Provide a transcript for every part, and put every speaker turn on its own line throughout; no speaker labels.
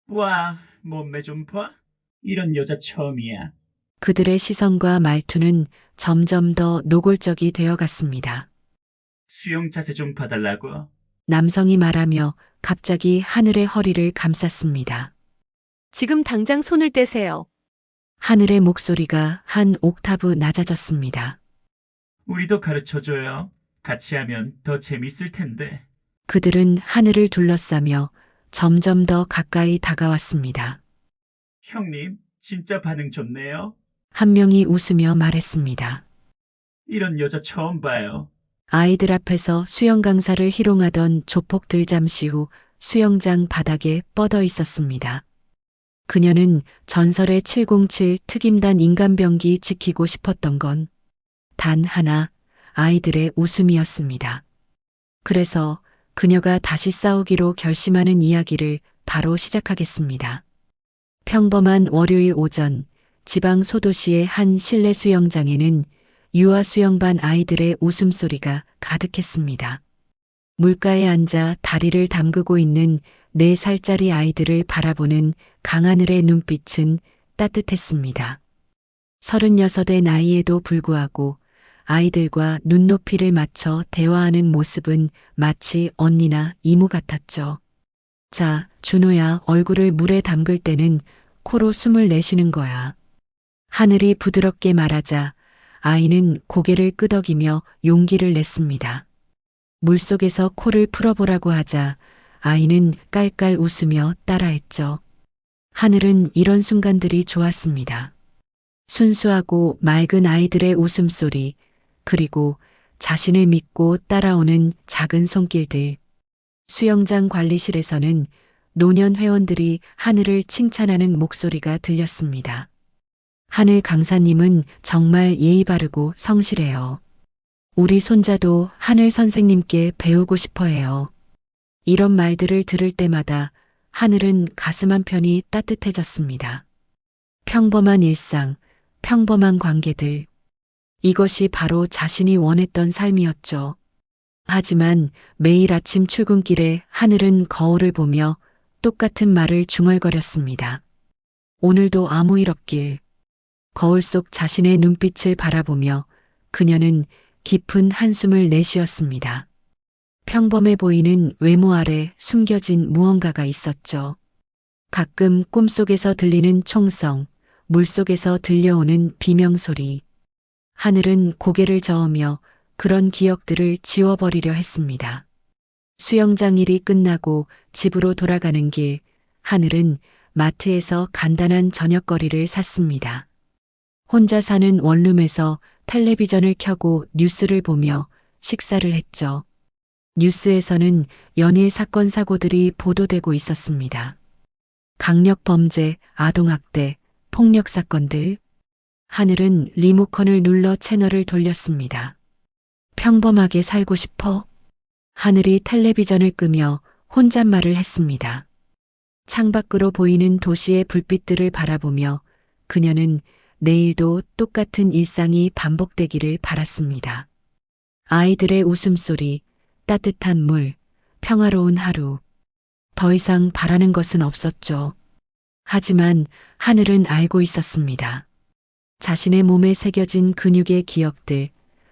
와, 몸매 좀 봐. 이런 여자 처음이야.
그들의 시선과 말투는 점점 더 노골적이 되어 갔습니다.
수영 자세 좀 봐달라고.
남성이 말하며 갑자기 하늘의 허리를 감쌌습니다.
지금 당장 손을 떼세요.
하늘의 목소리가 한 옥타브 낮아졌습니다.
우리도 가르쳐줘요. 같이 하면 더 재밌을 텐데.
그들은 하늘을 둘러싸며 점점 더 가까이 다가왔습니다.
형님, 진짜 반응 좋네요.
한 명이 웃으며 말했습니다.
이런 여자 처음 봐요.
아이들 앞에서 수영 강사를 희롱하던 조폭들 잠시 후 수영장 바닥에 뻗어 있었습니다. 그녀는 전설의 707 특임단 인간병기 지키고 싶었던 건 단 하나 아이들의 웃음이었습니다. 그래서 그녀가 다시 싸우기로 결심하는 이야기를 바로 시작하겠습니다. 평범한 월요일 오전 지방 소도시의 한 실내 수영장에는 유아 수영반 아이들의 웃음소리가 가득했습니다. 물가에 앉아 다리를 담그고 있는 4살짜리 아이들을 바라보는 강하늘의 눈빛은 따뜻했습니다. 36의 나이에도 불구하고 아이들과 눈높이를 맞춰 대화하는 모습은 마치 언니나 이모 같았죠. 자, 준호야, 얼굴을 물에 담글 때는 코로 숨을 내쉬는 거야. 하늘이 부드럽게 말하자 아이는 고개를 끄덕이며 용기를 냈습니다. 물속에서 코를 풀어보라고 하자 아이는 깔깔 웃으며 따라했죠. 하늘은 이런 순간들이 좋았습니다. 순수하고 맑은 아이들의 웃음소리, 그리고 자신을 믿고 따라오는 작은 손길들. 수영장 관리실에서는 노년 회원들이 하늘을 칭찬하는 목소리가 들렸습니다. 하늘 강사님은 정말 예의 바르고 성실해요. 우리 손자도 하늘 선생님께 배우고 싶어 해요. 이런 말들을 들을 때마다 하늘은 가슴 한편이 따뜻해졌습니다. 평범한 일상, 평범한 관계들. 이것이 바로 자신이 원했던 삶이었죠. 하지만 매일 아침 출근길에 하늘은 거울을 보며 똑같은 말을 중얼거렸습니다. 오늘도 아무 일 없길. 거울 속 자신의 눈빛을 바라보며 그녀는 깊은 한숨을 내쉬었습니다. 평범해 보이는 외모 아래 숨겨진 무언가가 있었죠. 가끔 꿈속에서 들리는 총성, 물속에서 들려오는 비명소리. 하늘은 고개를 저으며 그런 기억들을 지워버리려 했습니다. 수영장 일이 끝나고 집으로 돌아가는 길, 하늘은 마트에서 간단한 저녁거리를 샀습니다. 혼자 사는 원룸에서 텔레비전을 켜고 뉴스를 보며 식사를 했죠. 뉴스에서는 연일 사건 사고들이 보도되고 있었습니다. 강력범죄, 아동학대, 폭력 사건들. 하늘은 리모컨을 눌러 채널을 돌렸습니다. 평범하게 살고 싶어? 하늘이 텔레비전을 끄며 혼잣말을 했습니다. 창밖으로 보이는 도시의 불빛들을 바라보며 그녀는 내일도 똑같은 일상이 반복되기를 바랐습니다. 아이들의 웃음소리, 따뜻한 물, 평화로운 하루. 더 이상 바라는 것은 없었죠. 하지만 하늘은 알고 있었습니다. 자신의 몸에 새겨진 근육의 기억들,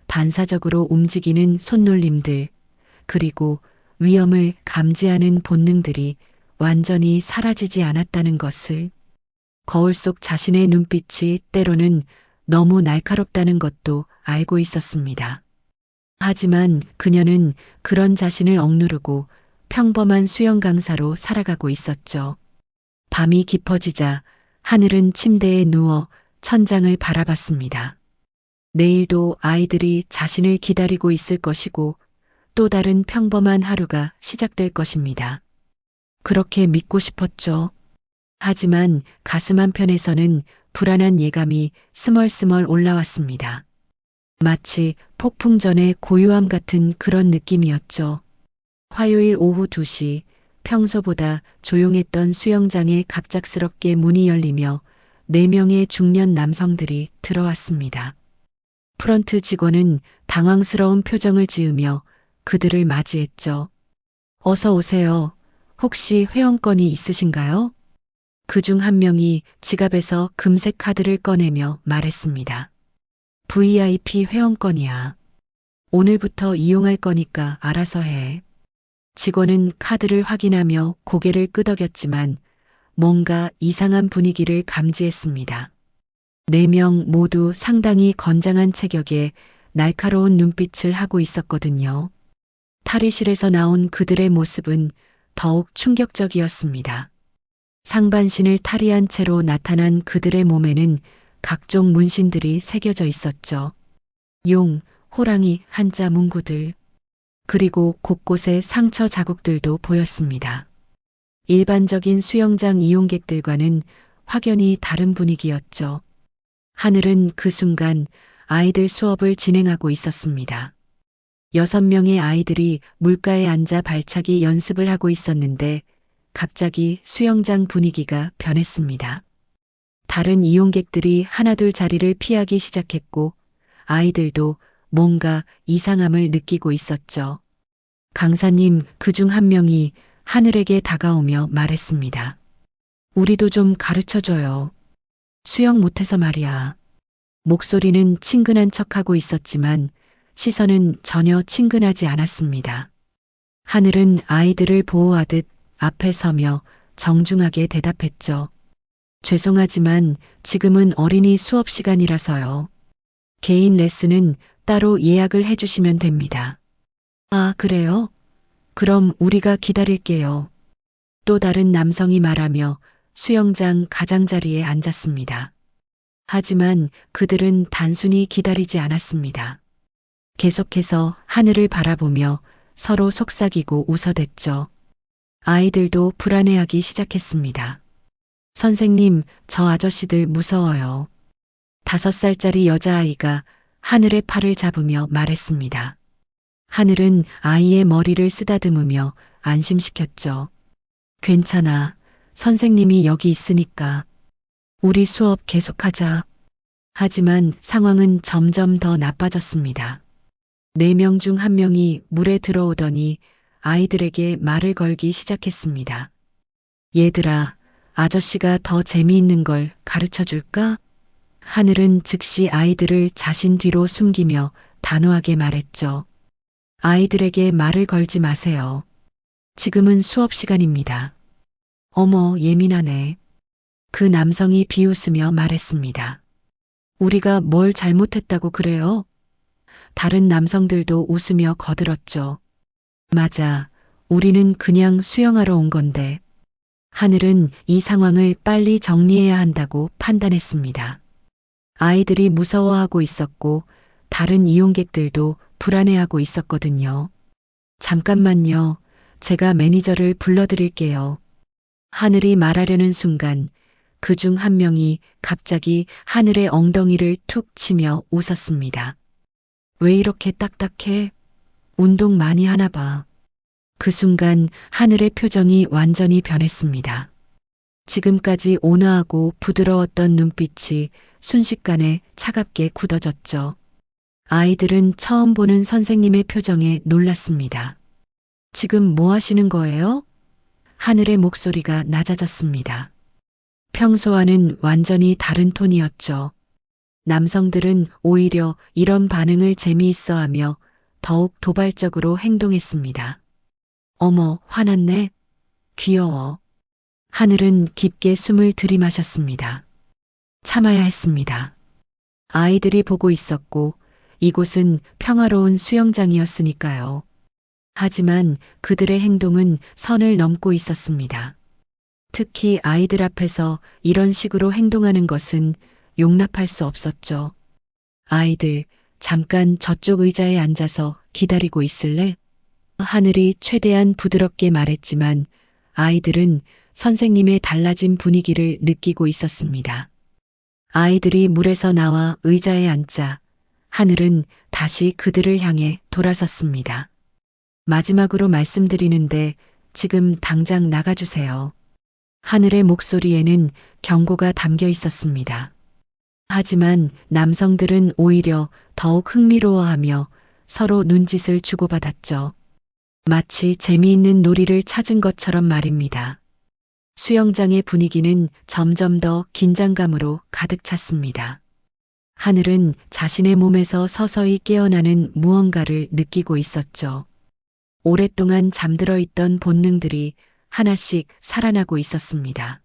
반사적으로 움직이는 손놀림들, 그리고 위험을 감지하는 본능들이 완전히 사라지지 않았다는 것을, 거울 속 자신의 눈빛이 때로는 너무 날카롭다는 것도 알고 있었습니다. 하지만 그녀는 그런 자신을 억누르고 평범한 수영 강사로 살아가고 있었죠. 밤이 깊어지자 하늘은 침대에 누워 천장을 바라봤습니다. 내일도 아이들이 자신을 기다리고 있을 것이고 또 다른 평범한 하루가 시작될 것입니다. 그렇게 믿고 싶었죠. 하지만 가슴 한편에서는 불안한 예감이 스멀스멀 올라왔습니다. 마치 폭풍 전의 고요함 같은 그런 느낌이었죠. 화요일 오후 2시 평소보다 조용했던 수영장에 갑작스럽게 문이 열리며 4명의 중년 남성들이 들어왔습니다. 프런트 직원은 당황스러운 표정을 지으며 그들을 맞이했죠. 어서 오세요. 혹시 회원권이 있으신가요? 그중 한 명이 지갑에서 금색 카드를 꺼내며 말했습니다. VIP 회원권이야. 오늘부터 이용할 거니까 알아서 해. 직원은 카드를 확인하며 고개를 끄덕였지만 뭔가 이상한 분위기를 감지했습니다. 4명 모두 상당히 건장한 체격에 날카로운 눈빛을 하고 있었거든요. 탈의실에서 나온 그들의 모습은 더욱 충격적이었습니다. 상반신을 탈의한 채로 나타난 그들의 몸에는 각종 문신들이 새겨져 있었죠. 용, 호랑이, 한자 문구들, 그리고 곳곳에 상처 자국들도 보였습니다. 일반적인 수영장 이용객들과는 확연히 다른 분위기였죠. 하늘은 그 순간 아이들 수업을 진행하고 있었습니다. 6명의 아이들이 물가에 앉아 발차기 연습을 하고 있었는데 갑자기 수영장 분위기가 변했습니다. 다른 이용객들이 하나둘 자리를 피하기 시작했고 아이들도 뭔가 이상함을 느끼고 있었죠. 강사님, 그중 한 명이 하늘에게 다가오며 말했습니다. 우리도 좀 가르쳐줘요. 수영 못해서 말이야. 목소리는 친근한 척하고 있었지만 시선은 전혀 친근하지 않았습니다. 하늘은 아이들을 보호하듯 앞에 서며 정중하게 대답했죠. 죄송하지만 지금은 어린이 수업 시간이라서요. 개인 레슨은 따로 예약을 해주시면 됩니다. 아, 그래요? 그럼 우리가 기다릴게요. 또 다른 남성이 말하며 수영장 가장자리에 앉았습니다. 하지만 그들은 단순히 기다리지 않았습니다. 계속해서 하늘을 바라보며 서로 속삭이고 웃어댔죠. 아이들도 불안해하기 시작했습니다. 선생님, 저 아저씨들 무서워요. 5살짜리 여자아이가 하늘의 팔을 잡으며 말했습니다. 하늘은 아이의 머리를 쓰다듬으며 안심시켰죠. 괜찮아. 선생님이 여기 있으니까. 우리 수업 계속하자. 하지만 상황은 점점 더 나빠졌습니다. 4명 중 1명이 물에 들어오더니 아이들에게 말을 걸기 시작했습니다. 얘들아, 아저씨가 더 재미있는 걸 가르쳐 줄까? 하늘은 즉시 아이들을 자신 뒤로 숨기며 단호하게 말했죠. 아이들에게 말을 걸지 마세요. 지금은 수업 시간입니다. 어머, 예민하네. 그 남성이 비웃으며 말했습니다. 우리가 뭘 잘못했다고 그래요? 다른 남성들도 웃으며 거들었죠. 맞아. 우리는 그냥 수영하러 온 건데. 하늘은 이 상황을 빨리 정리해야 한다고 판단했습니다. 아이들이 무서워하고 있었고 다른 이용객들도 불안해하고 있었거든요. 잠깐만요. 제가 매니저를 불러드릴게요. 하늘이 말하려는 순간 그중 1명이 갑자기 하늘의 엉덩이를 툭 치며 웃었습니다. 왜 이렇게 딱딱해? 운동 많이 하나 봐. 그 순간 하늘의 표정이 완전히 변했습니다. 지금까지 온화하고 부드러웠던 눈빛이 순식간에 차갑게 굳어졌죠. 아이들은 처음 보는 선생님의 표정에 놀랐습니다. 지금 뭐 하시는 거예요? 하늘의 목소리가 낮아졌습니다. 평소와는 완전히 다른 톤이었죠. 남성들은 오히려 이런 반응을 재미있어 하며 더욱 도발적으로 행동했습니다. 어머, 화났네? 귀여워. 하늘은 깊게 숨을 들이마셨습니다. 참아야 했습니다. 아이들이 보고 있었고 이곳은 평화로운 수영장이었으니까요. 하지만 그들의 행동은 선을 넘고 있었습니다. 특히 아이들 앞에서 이런 식으로 행동하는 것은 용납할 수 없었죠. 아이들, 잠깐 저쪽 의자에 앉아서 기다리고 있을래? 하늘이 최대한 부드럽게 말했지만 아이들은 선생님의 달라진 분위기를 느끼고 있었습니다. 아이들이 물에서 나와 의자에 앉자 하늘은 다시 그들을 향해 돌아섰습니다. 마지막으로 말씀드리는데 지금 당장 나가주세요. 하늘의 목소리에는 경고가 담겨 있었습니다. 하지만 남성들은 오히려 더욱 흥미로워하며 서로 눈짓을 주고받았죠. 마치 재미있는 놀이를 찾은 것처럼 말입니다. 수영장의 분위기는 점점 더 긴장감으로 가득 찼습니다. 하늘은 자신의 몸에서 서서히 깨어나는 무언가를 느끼고 있었죠. 오랫동안 잠들어 있던 본능들이 하나씩 살아나고 있었습니다.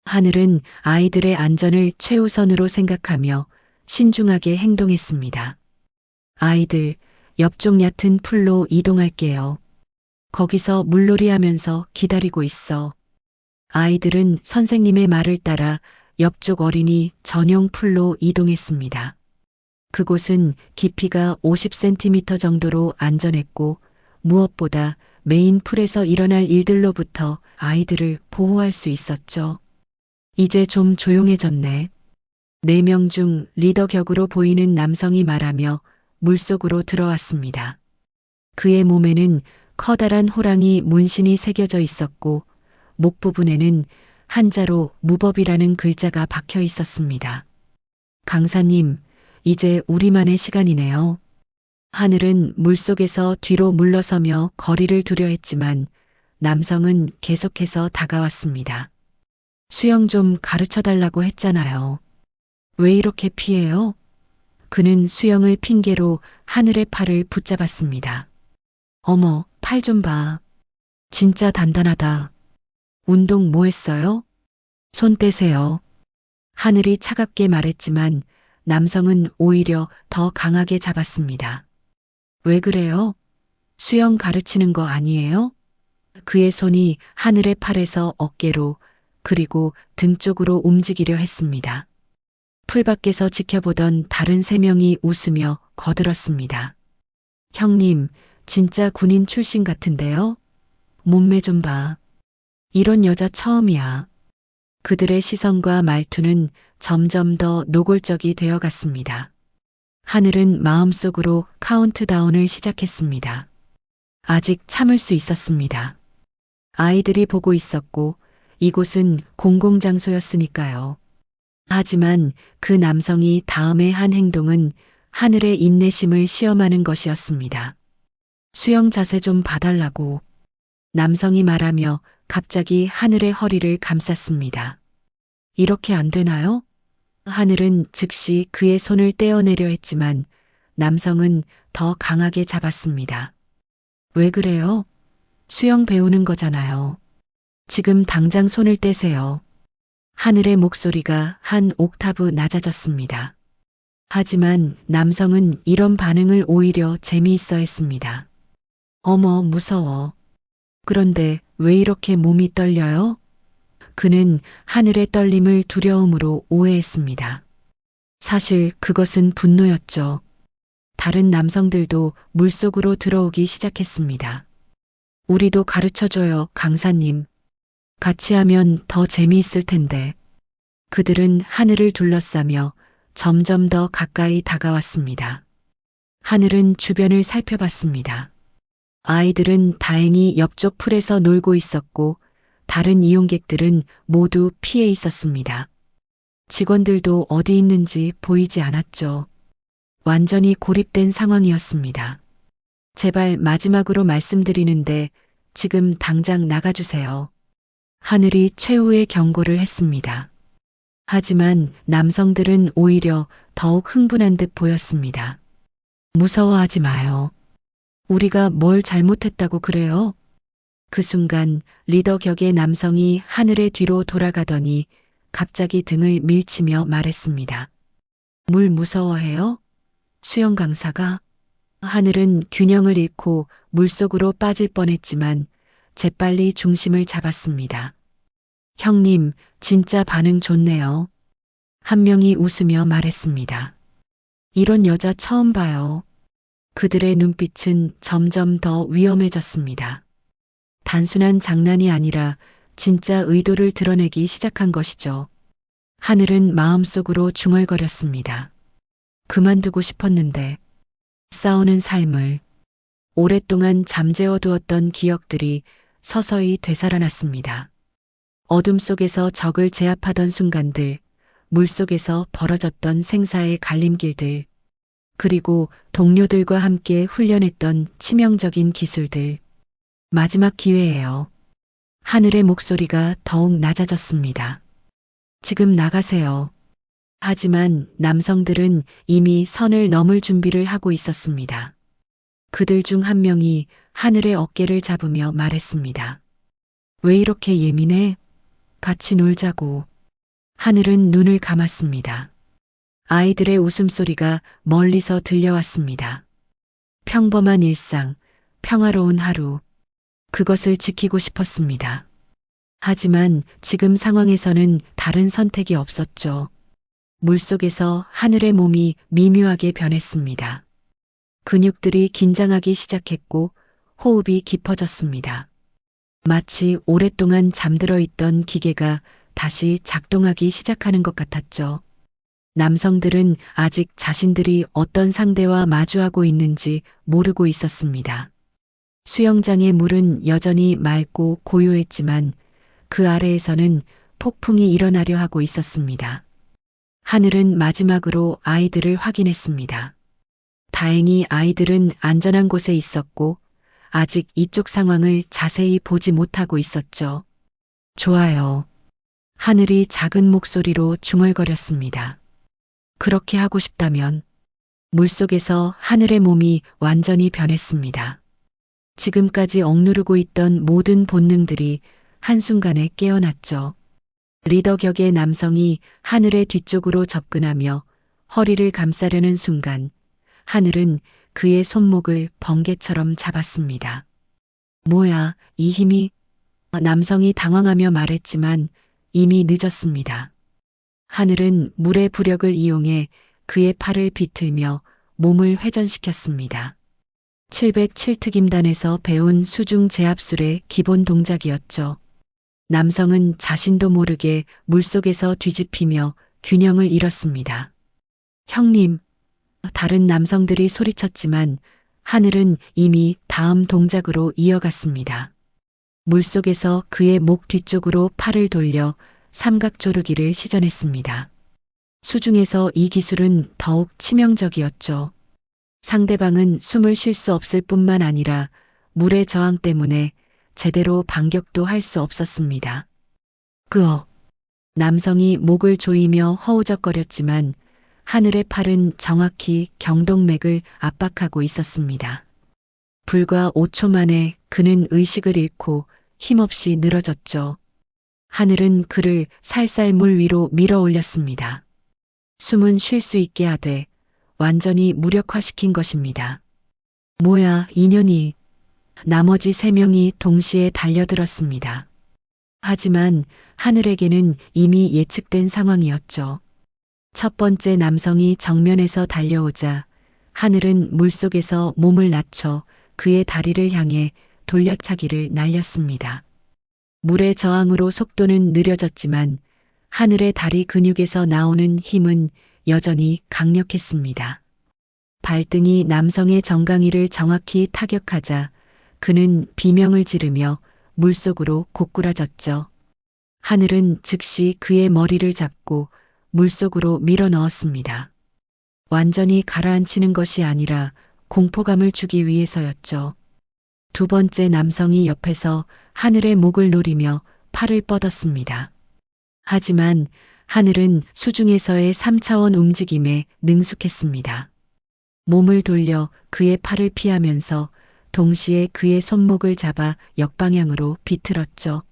하늘은 아이들의 안전을 최우선으로 생각하며 신중하게 행동했습니다. 아이들, 옆쪽 얕은 풀로 이동할게요. 거기서 물놀이 하면서 기다리고 있어. 아이들은 선생님의 말을 따라 옆쪽 어린이 전용 풀로 이동했습니다. 그곳은 깊이가 50cm 정도로 안전했고 무엇보다 메인 풀에서 일어날 일들로부터 아이들을 보호할 수 있었죠. 이제 좀 조용해졌네. 4명 중 리더 격으로 보이는 남성이 말하며 물속으로 들어왔습니다. 그의 몸에는 커다란 호랑이 문신이 새겨져 있었고 목 부분에는 한자로 무법이라는 글자가 박혀 있었습니다. 강사님, 이제 우리만의 시간이네요. 하늘은 물속에서 뒤로 물러서며 거리를 두려 했지만 남성은 계속해서 다가왔습니다. 수영 좀 가르쳐 달라고 했잖아요. 왜 이렇게 피해요? 그는 수영을 핑계로 하늘의 팔을 붙잡았습니다. 어머, 팔 좀 봐. 진짜 단단하다. 운동 뭐 했어요? 손 떼세요. 하늘이 차갑게 말했지만 남성은 오히려 더 강하게 잡았습니다. 왜 그래요? 수영 가르치는 거 아니에요? 그의 손이 하늘의 팔에서 어깨로 그리고 등 쪽으로 움직이려 했습니다. 풀 밖에서 지켜보던 다른 3명이 웃으며 거들었습니다. 형님, 진짜 군인 출신 같은데요? 몸매 좀 봐. 이런 여자 처음이야. 그들의 시선과 말투는 점점 더 노골적이 되어 갔습니다. 하늘은 마음속으로 카운트다운을 시작했습니다. 아직 참을 수 있었습니다. 아이들이 보고 있었고 이곳은 공공장소였으니까요. 하지만 그 남성이 다음에 한 행동은 하늘의 인내심을 시험하는 것이었습니다. 수영 자세 좀 봐달라고. 남성이 말하며 갑자기 하늘의 허리를 감쌌습니다. 이렇게 안 되나요? 하늘은 즉시 그의 손을 떼어내려 했지만 남성은 더 강하게 잡았습니다. 왜 그래요? 수영 배우는 거잖아요. 지금 당장 손을 떼세요. 하늘의 목소리가 한 옥타브 낮아졌습니다. 하지만 남성은 이런 반응을 오히려 재미있어 했습니다. 어머, 무서워. 그런데 왜 이렇게 몸이 떨려요? 그는 하늘의 떨림을 두려움으로 오해했습니다. 사실 그것은 분노였죠. 다른 남성들도 물속으로 들어오기 시작했습니다. 우리도 가르쳐줘요, 강사님. 같이 하면 더 재미있을 텐데. 그들은 하늘을 둘러싸며 점점 더 가까이 다가왔습니다. 하늘은 주변을 살펴봤습니다. 아이들은 다행히 옆쪽 풀에서 놀고 있었고 다른 이용객들은 모두 피해 있었습니다. 직원들도 어디 있는지 보이지 않았죠. 완전히 고립된 상황이었습니다. 제발 마지막으로 말씀드리는데 지금 당장 나가주세요. 하늘이 최후의 경고를 했습니다. 하지만 남성들은 오히려 더욱 흥분한 듯 보였습니다. 무서워하지 마요. 우리가 뭘 잘못했다고 그래요? 그 순간 리더 격의 남성이 하늘의 뒤로 돌아가더니 갑자기 등을 밀치며 말했습니다. 물 무서워해요? 수영 강사가? 하늘은 균형을 잃고 물속으로 빠질 뻔했지만 재빨리 중심을 잡았습니다. 형님, 진짜 반응 좋네요. 한 명이 웃으며 말했습니다. 이런 여자 처음 봐요. 그들의 눈빛은 점점 더 위험해졌습니다. 단순한 장난이 아니라 진짜 의도를 드러내기 시작한 것이죠. 하늘은 마음속으로 중얼거렸습니다. 그만두고 싶었는데 싸우는 삶을 오랫동안 잠재워 두었던 기억들이 서서히 되살아났습니다. 어둠 속에서 적을 제압하던 순간들, 물속에서 벌어졌던 생사의 갈림길들, 그리고 동료들과 함께 훈련했던 치명적인 기술들. 마지막 기회예요. 하늘의 목소리가 더욱 낮아졌습니다. 지금 나가세요. 하지만 남성들은 이미 선을 넘을 준비를 하고 있었습니다. 그들 중 한 명이 하늘의 어깨를 잡으며 말했습니다. 왜 이렇게 예민해? 같이 놀자고. 하늘은 눈을 감았습니다. 아이들의 웃음소리가 멀리서 들려왔습니다. 평범한 일상, 평화로운 하루. 그것을 지키고 싶었습니다. 하지만 지금 상황에서는 다른 선택이 없었죠. 물속에서 하늘의 몸이 미묘하게 변했습니다. 근육들이 긴장하기 시작했고 호흡이 깊어졌습니다. 마치 오랫동안 잠들어 있던 기계가 다시 작동하기 시작하는 것 같았죠. 남성들은 아직 자신들이 어떤 상대와 마주하고 있는지 모르고 있었습니다. 수영장의 물은 여전히 맑고 고요했지만 그 아래에서는 폭풍이 일어나려 하고 있었습니다. 하늘은 마지막으로 아이들을 확인했습니다. 다행히 아이들은 안전한 곳에 있었고 아직 이쪽 상황을 자세히 보지 못하고 있었죠. 좋아요. 하늘이 작은 목소리로 중얼거렸습니다. 그렇게 하고 싶다면 물속에서 하늘의 몸이 완전히 변했습니다. 지금까지 억누르고 있던 모든 본능들이 한순간에 깨어났죠. 리더 격의 남성이 하늘의 뒤쪽으로 접근하며 허리를 감싸려는 순간 하늘은 그의 손목을 번개처럼 잡았습니다. 뭐야, 이 힘이? 남성이 당황하며 말했지만 이미 늦었습니다. 하늘은 물의 부력을 이용해 그의 팔을 비틀며 몸을 회전시켰습니다. 707특임단에서 배운 수중 제압술의 기본 동작이었죠. 남성은 자신도 모르게 물속에서 뒤집히며 균형을 잃었습니다. 형님, 다른 남성들이 소리쳤지만 하늘은 이미 다음 동작으로 이어갔습니다. 물속에서 그의 목 뒤쪽으로 팔을 돌려 삼각조르기를 시전했습니다. 수중에서 이 기술은 더욱 치명적이었죠. 상대방은 숨을 쉴 수 없을 뿐만 아니라 물의 저항 때문에 제대로 반격도 할 수 없었습니다. 남성이 목을 조이며 허우적거렸지만 하늘의 팔은 정확히 경동맥을 압박하고 있었습니다. 불과 5초 만에 그는 의식을 잃고 힘없이 늘어졌죠. 하늘은 그를 살살 물 위로 밀어 올렸습니다. 숨은 쉴 수 있게 하되 완전히 무력화시킨 것입니다. 뭐야, 인연이. 나머지 3명이 동시에 달려들었습니다. 하지만 하늘에게는 이미 예측된 상황이었죠. 첫 번째 남성이 정면에서 달려오자 하늘은 물속에서 몸을 낮춰 그의 다리를 향해 돌려차기를 날렸습니다. 물의 저항으로 속도는 느려졌지만 하늘의 다리 근육에서 나오는 힘은 여전히 강력했습니다. 발등이 남성의 정강이를 정확히 타격하자 그는 비명을 지르며 물속으로 고꾸라졌죠. 하늘은 즉시 그의 머리를 잡고 물속으로 밀어 넣었습니다. 완전히 가라앉히는 것이 아니라 공포감을 주기 위해서였죠. 두 번째 남성이 옆에서 하늘의 목을 노리며 팔을 뻗었습니다. 하지만 하늘은 수중에서의 3차원 움직임에 능숙했습니다. 몸을 돌려 그의 팔을 피하면서 동시에 그의 손목을 잡아 역방향으로 비틀었죠.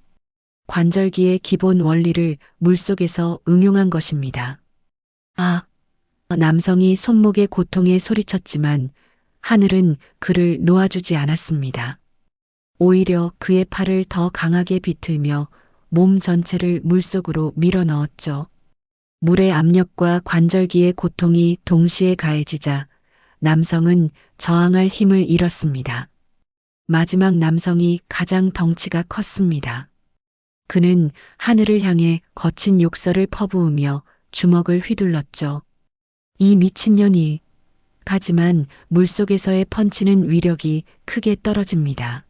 관절기의 기본 원리를 물속에서 응용한 것입니다. 남성이 손목의 고통에 소리쳤지만 하늘은 그를 놓아주지 않았습니다. 오히려 그의 팔을 더 강하게 비틀며 몸 전체를 물속으로 밀어 넣었죠. 물의 압력과 관절기의 고통이 동시에 가해지자 남성은 저항할 힘을 잃었습니다. 마지막 남성이 가장 덩치가 컸습니다. 그는 하늘을 향해 거친 욕설을 퍼부으며 주먹을 휘둘렀죠. 이 미친년이. 하지만 물속에서의 펀치는 위력이 크게 떨어집니다.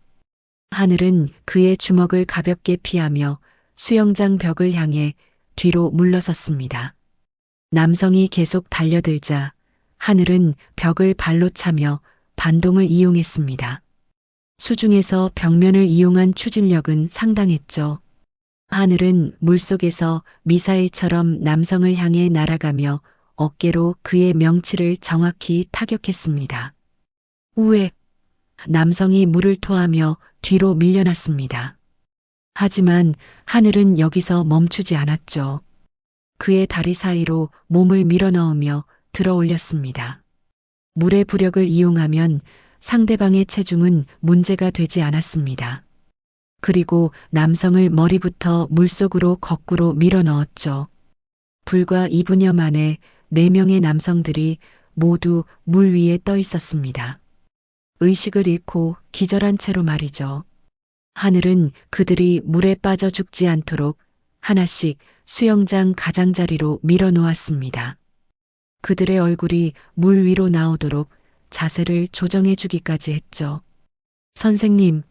하늘은 그의 주먹을 가볍게 피하며 수영장 벽을 향해 뒤로 물러섰습니다. 남성이 계속 달려들자 하늘은 벽을 발로 차며 반동을 이용했습니다. 수중에서 벽면을 이용한 추진력은 상당했죠. 하늘은 물속에서 미사일처럼 남성을 향해 날아가며 어깨로 그의 명치를 정확히 타격했습니다. 우에 남성이 물을 토하며 뒤로 밀려났습니다. 하지만 하늘은 여기서 멈추지 않았죠. 그의 다리 사이로 몸을 밀어넣으며 들어 올렸습니다. 물의 부력을 이용하면 상대방의 체중은 문제가 되지 않았습니다. 그리고 남성을 머리부터 물속으로 거꾸로 밀어 넣었죠. 불과 2분여 만에 4명의 남성들이 모두 물 위에 떠 있었습니다. 의식을 잃고 기절한 채로 말이죠. 하늘은 그들이 물에 빠져 죽지 않도록 하나씩 수영장 가장자리로 밀어 놓았습니다. 그들의 얼굴이 물 위로 나오도록 자세를 조정해 주기까지 했죠. 선생님,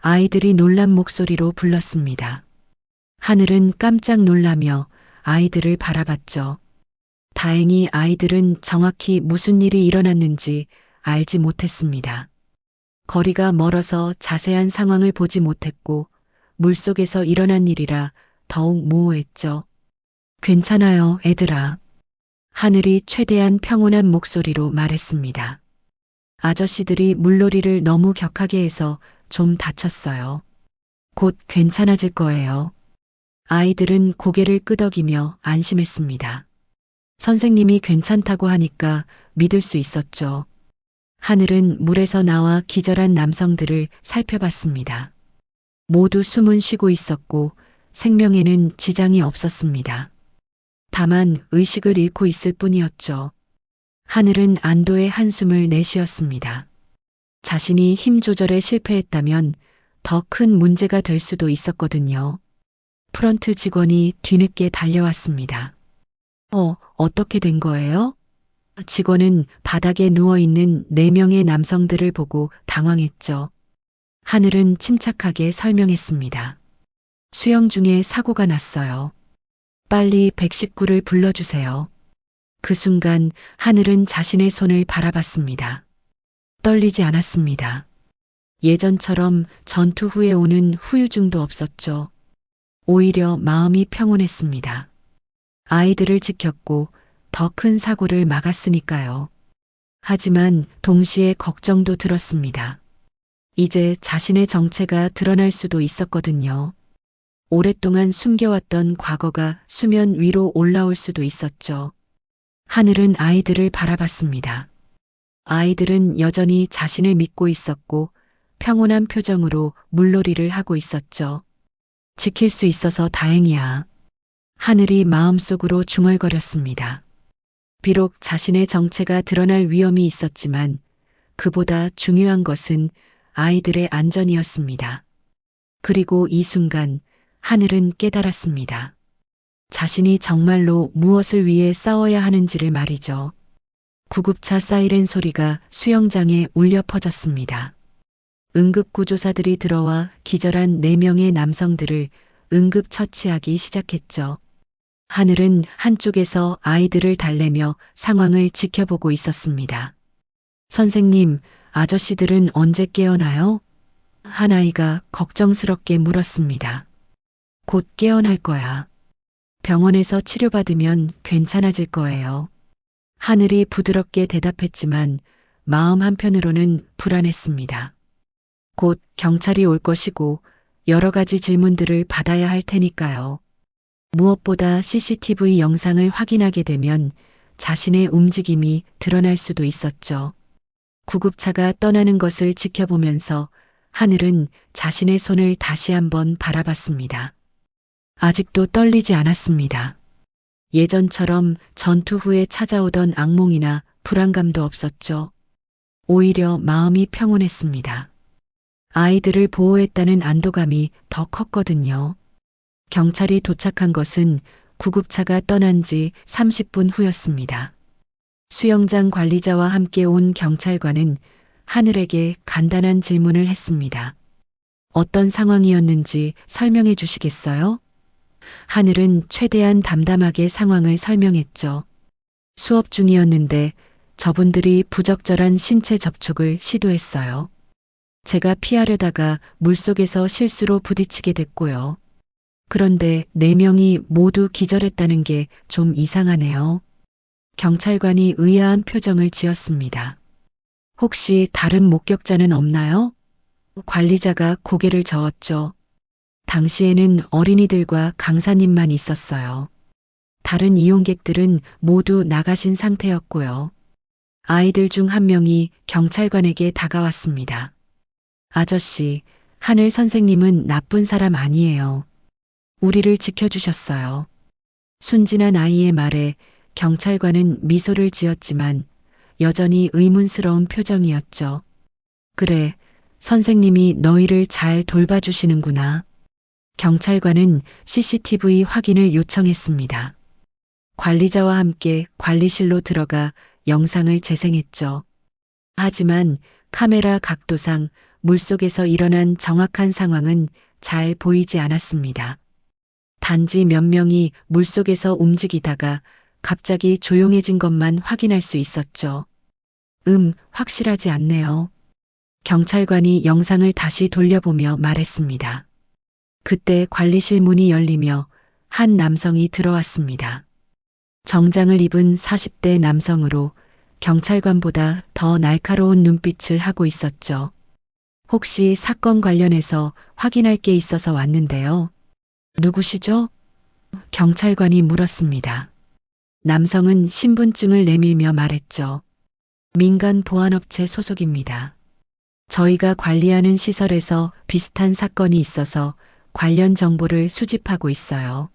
아이들이 놀란 목소리로 불렀습니다. 하늘은 깜짝 놀라며 아이들을 바라봤죠. 다행히 아이들은 정확히 무슨 일이 일어났는지 알지 못했습니다. 거리가 멀어서 자세한 상황을 보지 못했고 물속에서 일어난 일이라 더욱 모호했죠. 괜찮아요, 애들아. 하늘이 최대한 평온한 목소리로 말했습니다. 아저씨들이 물놀이를 너무 격하게 해서 좀 다쳤어요. 곧 괜찮아질 거예요. 아이들은 고개를 끄덕이며 안심했습니다. 선생님이 괜찮다고 하니까 믿을 수 있었죠. 하늘은 물에서 나와 기절한 남성들을 살펴봤습니다. 모두 숨은 쉬고 있었고 생명에는 지장이 없었습니다. 다만 의식을 잃고 있을 뿐이었죠. 하늘은 안도의 한숨을 내쉬었습니다. 자신이 힘 조절에 실패했다면 더 큰 문제가 될 수도 있었거든요. 프런트 직원이 뒤늦게 달려왔습니다. 어떻게 된 거예요? 직원은 바닥에 누워있는 4명의 남성들을 보고 당황했죠. 하늘은 침착하게 설명했습니다. 수영 중에 사고가 났어요. 빨리 119를 불러주세요. 그 순간 하늘은 자신의 손을 바라봤습니다. 떨리지 않았습니다. 예전처럼 전투 후에 오는 후유증도 없었죠. 오히려 마음이 평온했습니다. 아이들을 지켰고 더 큰 사고를 막았으니까요. 하지만 동시에 걱정도 들었습니다. 이제 자신의 정체가 드러날 수도 있었거든요. 오랫동안 숨겨왔던 과거가 수면 위로 올라올 수도 있었죠. 하늘은 아이들을 바라봤습니다. 아이들은 여전히 자신을 믿고 있었고 평온한 표정으로 물놀이를 하고 있었죠. 지킬 수 있어서 다행이야. 하늘이 마음속으로 중얼거렸습니다. 비록 자신의 정체가 드러날 위험이 있었지만 그보다 중요한 것은 아이들의 안전이었습니다. 그리고 이 순간 하늘은 깨달았습니다. 자신이 정말로 무엇을 위해 싸워야 하는지를 말이죠. 구급차 사이렌 소리가 수영장에 울려 퍼졌습니다. 응급구조사들이 들어와 기절한 4명의 남성들을 응급처치하기 시작했죠. 하늘은 한쪽에서 아이들을 달래며 상황을 지켜보고 있었습니다. 선생님, 아저씨들은 언제 깨어나요? 한 아이가 걱정스럽게 물었습니다. 곧 깨어날 거야. 병원에서 치료받으면 괜찮아질 거예요. 하늘이 부드럽게 대답했지만 마음 한편으로는 불안했습니다. 곧 경찰이 올 것이고 여러 가지 질문들을 받아야 할 테니까요. 무엇보다 CCTV 영상을 확인하게 되면 자신의 움직임이 드러날 수도 있었죠. 구급차가 떠나는 것을 지켜보면서 하늘은 자신의 손을 다시 한번 바라봤습니다. 아직도 떨리지 않았습니다. 예전처럼 전투 후에 찾아오던 악몽이나 불안감도 없었죠. 오히려 마음이 평온했습니다. 아이들을 보호했다는 안도감이 더 컸거든요. 경찰이 도착한 것은 구급차가 떠난 지 30분 후였습니다. 수영장 관리자와 함께 온 경찰관은 하늘에게 간단한 질문을 했습니다. 어떤 상황이었는지 설명해 주시겠어요? 하늘은 최대한 담담하게 상황을 설명했죠. 수업 중이었는데 저분들이 부적절한 신체 접촉을 시도했어요. 제가 피하려다가 물속에서 실수로 부딪히게 됐고요. 그런데 4명이 모두 기절했다는 게 좀 이상하네요. 경찰관이 의아한 표정을 지었습니다. 혹시 다른 목격자는 없나요? 관리자가 고개를 저었죠. 당시에는 어린이들과 강사님만 있었어요. 다른 이용객들은 모두 나가신 상태였고요. 아이들 중 한 명이 경찰관에게 다가왔습니다. 아저씨, 하늘 선생님은 나쁜 사람 아니에요. 우리를 지켜주셨어요. 순진한 아이의 말에 경찰관은 미소를 지었지만 여전히 의문스러운 표정이었죠. 그래, 선생님이 너희를 잘 돌봐주시는구나. 경찰관은 CCTV 확인을 요청했습니다. 관리자와 함께 관리실로 들어가 영상을 재생했죠. 하지만 카메라 각도상 물속에서 일어난 정확한 상황은 잘 보이지 않았습니다. 단지 몇 명이 물속에서 움직이다가 갑자기 조용해진 것만 확인할 수 있었죠. 확실하지 않네요. 경찰관이 영상을 다시 돌려보며 말했습니다. 그때 관리실 문이 열리며 한 남성이 들어왔습니다. 정장을 입은 40대 남성으로 경찰관보다 더 날카로운 눈빛을 하고 있었죠. 혹시 사건 관련해서 확인할 게 있어서 왔는데요. 누구시죠? 경찰관이 물었습니다. 남성은 신분증을 내밀며 말했죠. 민간 보안업체 소속입니다. 저희가 관리하는 시설에서 비슷한 사건이 있어서 관련 정보를 수집하고 있어요.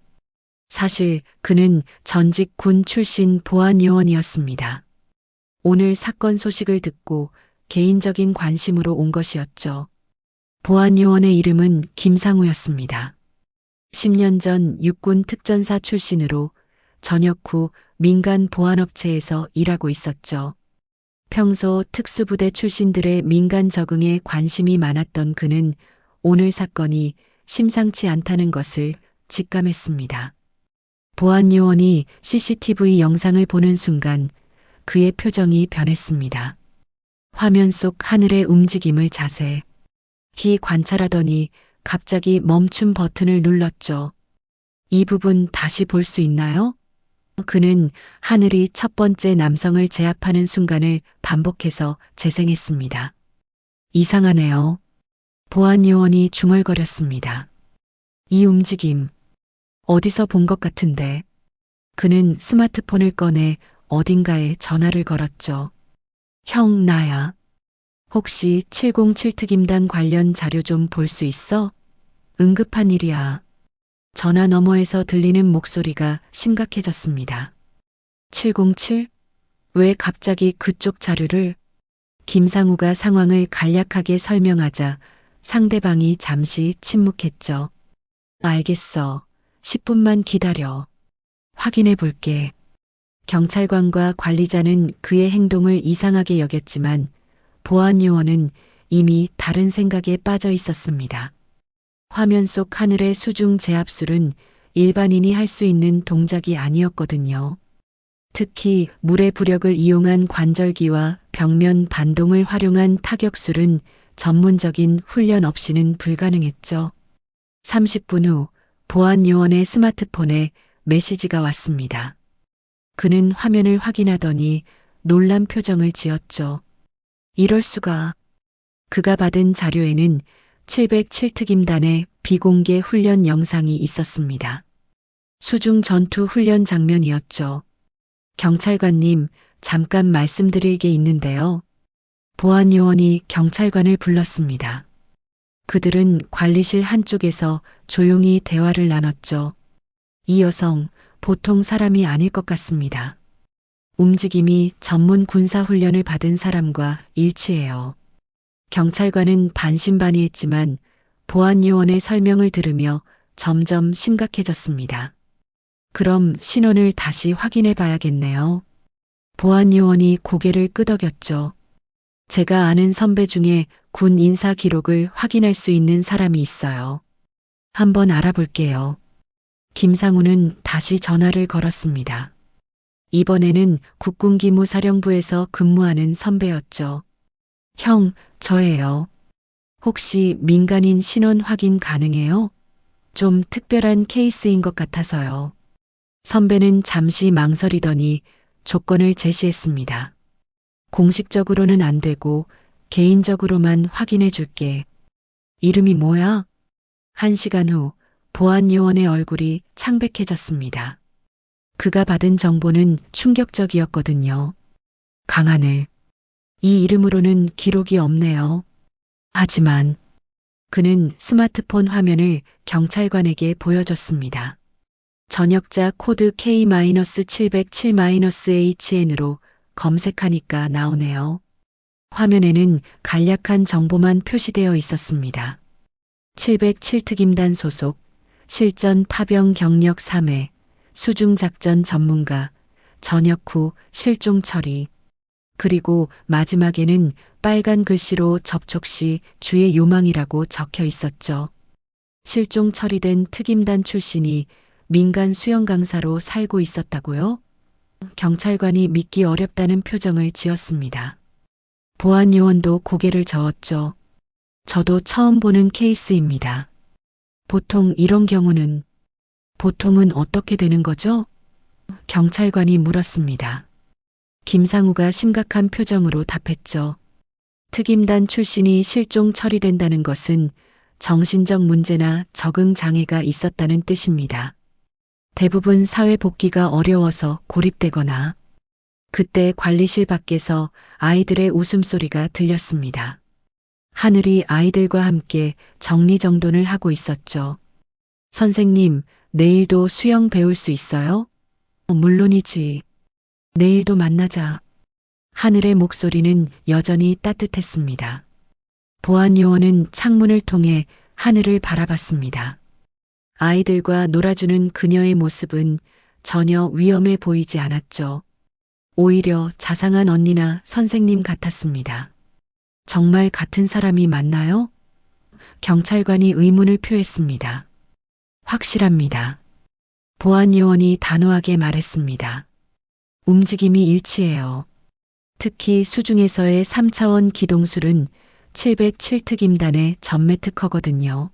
사실 그는 전직 군 출신 보안요원이었습니다. 오늘 사건 소식을 듣고 개인적인 관심으로 온 것이었죠. 보안요원의 이름은 김상우였습니다. 10년 전 육군 특전사 출신으로 전역 후 민간 보안업체에서 일하고 있었죠. 평소 특수부대 출신들의 민간 적응에 관심이 많았던 그는 오늘 사건이 심상치 않다는 것을 직감했습니다. 보안요원이 CCTV 영상을 보는 순간 그의 표정이 변했습니다. 화면 속 하늘의 움직임을 자세히 관찰하더니 갑자기 멈춤 버튼을 눌렀죠. 이 부분 다시 볼 수 있나요? 그는 하늘이 첫 번째 남성을 제압하는 순간을 반복해서 재생했습니다. 이상하네요. 보안요원이 중얼거렸습니다. 이 움직임, 어디서 본 것 같은데. 그는 스마트폰을 꺼내 어딘가에 전화를 걸었죠. 형, 나야. 혹시 707 특임단 관련 자료 좀 볼 수 있어? 응급한 일이야. 전화 너머에서 들리는 목소리가 심각해졌습니다. 707? 왜 갑자기 그쪽 자료를? 김상우가 상황을 간략하게 설명하자 상대방이 잠시 침묵했죠. 알겠어. 10분만 기다려. 확인해 볼게. 경찰관과 관리자는 그의 행동을 이상하게 여겼지만 보안요원은 이미 다른 생각에 빠져 있었습니다. 화면 속 하늘의 수중 제압술은 일반인이 할 수 있는 동작이 아니었거든요. 특히 물의 부력을 이용한 관절기와 벽면 반동을 활용한 타격술은 전문적인 훈련 없이는 불가능했죠. 30분 후 보안요원의 스마트폰에 메시지가 왔습니다. 그는 화면을 확인하더니 놀란 표정을 지었죠. 이럴 수가. 그가 받은 자료에는 707 특임단의 비공개 훈련 영상이 있었습니다. 수중 전투 훈련 장면이었죠. 경찰관님, 잠깐 말씀드릴 게 있는데요. 보안요원이 경찰관을 불렀습니다. 그들은 관리실 한쪽에서 조용히 대화를 나눴죠. 이 여성, 보통 사람이 아닐 것 같습니다. 움직임이 전문 군사훈련을 받은 사람과 일치해요. 경찰관은 반신반의했지만 보안요원의 설명을 들으며 점점 심각해졌습니다. 그럼 신원을 다시 확인해 봐야겠네요. 보안요원이 고개를 끄덕였죠. 제가 아는 선배 중에 군 인사 기록을 확인할 수 있는 사람이 있어요. 한번 알아볼게요. 김상우는 다시 전화를 걸었습니다. 이번에는 국군기무사령부에서 근무하는 선배였죠. 형, 저예요. 혹시 민간인 신원 확인 가능해요? 좀 특별한 케이스인 것 같아서요. 선배는 잠시 망설이더니 조건을 제시했습니다. 공식적으로는 안 되고 개인적으로만 확인해 줄게. 이름이 뭐야? 1시간 후 보안요원의 얼굴이 창백해졌습니다. 그가 받은 정보는 충격적이었거든요. 강하늘. 이 이름으로는 기록이 없네요. 하지만 그는 스마트폰 화면을 경찰관에게 보여줬습니다. 전역자 코드 K-707-HN으로 검색하니까 나오네요. 화면에는 간략한 정보만 표시되어 있었습니다. 707특임단 소속, 실전 파병 경력 3회, 수중작전 전문가, 전역 후 실종 처리. 그리고 마지막에는 빨간 글씨로 접촉 시 주의 요망이라고 적혀 있었죠. 실종 처리된 특임단 출신이 민간 수영 강사로 살고 있었다고요? 경찰관이 믿기 어렵다는 표정을 지었습니다. 보안요원도 고개를 저었죠. 저도 처음 보는 케이스입니다. 보통은 어떻게 되는 거죠? 경찰관이 물었습니다. 김상우가 심각한 표정으로 답했죠. 특임단 출신이 실종 처리된다는 것은 정신적 문제나 적응 장애가 있었다는 뜻입니다. 대부분 사회 복귀가 어려워서 고립되거나. 그때 관리실 밖에서 아이들의 웃음소리가 들렸습니다. 하늘이 아이들과 함께 정리정돈을 하고 있었죠. 선생님, 내일도 수영 배울 수 있어요? 물론이지. 내일도 만나자. 하늘의 목소리는 여전히 따뜻했습니다. 보안요원은 창문을 통해 하늘을 바라봤습니다. 아이들과 놀아주는 그녀의 모습은 전혀 위험해 보이지 않았죠. 오히려 자상한 언니나 선생님 같았습니다. 정말 같은 사람이 맞나요? 경찰관이 의문을 표했습니다. 확실합니다. 보안요원이 단호하게 말했습니다. 움직임이 일치해요. 특히 수중에서의 3차원 기동술은 707특임단의 전매 특허거든요.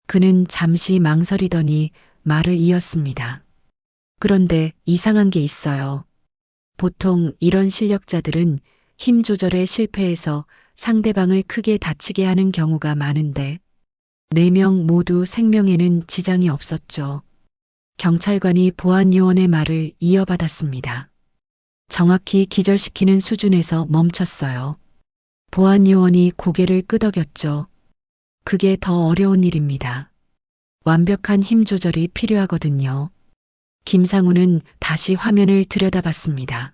그는 잠시 망설이더니 말을 이었습니다. 그런데 이상한 게 있어요. 보통 이런 실력자들은 힘 조절에 실패해서 상대방을 크게 다치게 하는 경우가 많은데 4명 모두 생명에는 지장이 없었죠. 경찰관이 보안요원의 말을 이어받았습니다. 정확히 기절시키는 수준에서 멈췄어요. 보안요원이 고개를 끄덕였죠. 그게 더 어려운 일입니다. 완벽한 힘 조절이 필요하거든요. 김상우는 다시 화면을 들여다봤습니다.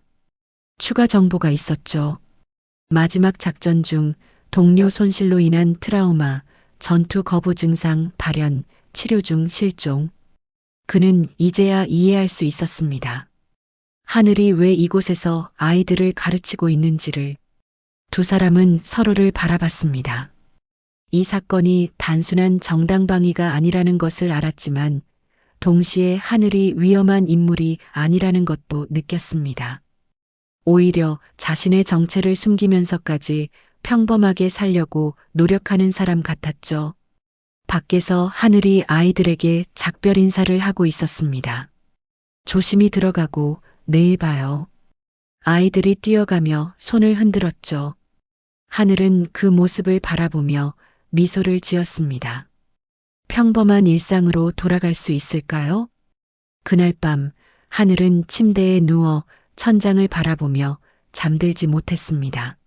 추가 정보가 있었죠. 마지막 작전 중 동료 손실로 인한 트라우마, 전투 거부 증상 발현, 치료 중 실종. 그는 이제야 이해할 수 있었습니다. 하늘이 왜 이곳에서 아이들을 가르치고 있는지를. 두 사람은 서로를 바라봤습니다. 이 사건이 단순한 정당방위가 아니라는 것을 알았지만 동시에 하늘이 위험한 인물이 아니라는 것도 느꼈습니다. 오히려 자신의 정체를 숨기면서까지 평범하게 살려고 노력하는 사람 같았죠. 밖에서 하늘이 아이들에게 작별 인사를 하고 있었습니다. 조심히 들어가고 내일 봐요. 아이들이 뛰어가며 손을 흔들었죠. 하늘은 그 모습을 바라보며 미소를 지었습니다. 평범한 일상으로 돌아갈 수 있을까요? 그날 밤 하늘은 침대에 누워 천장을 바라보며 잠들지 못했습니다.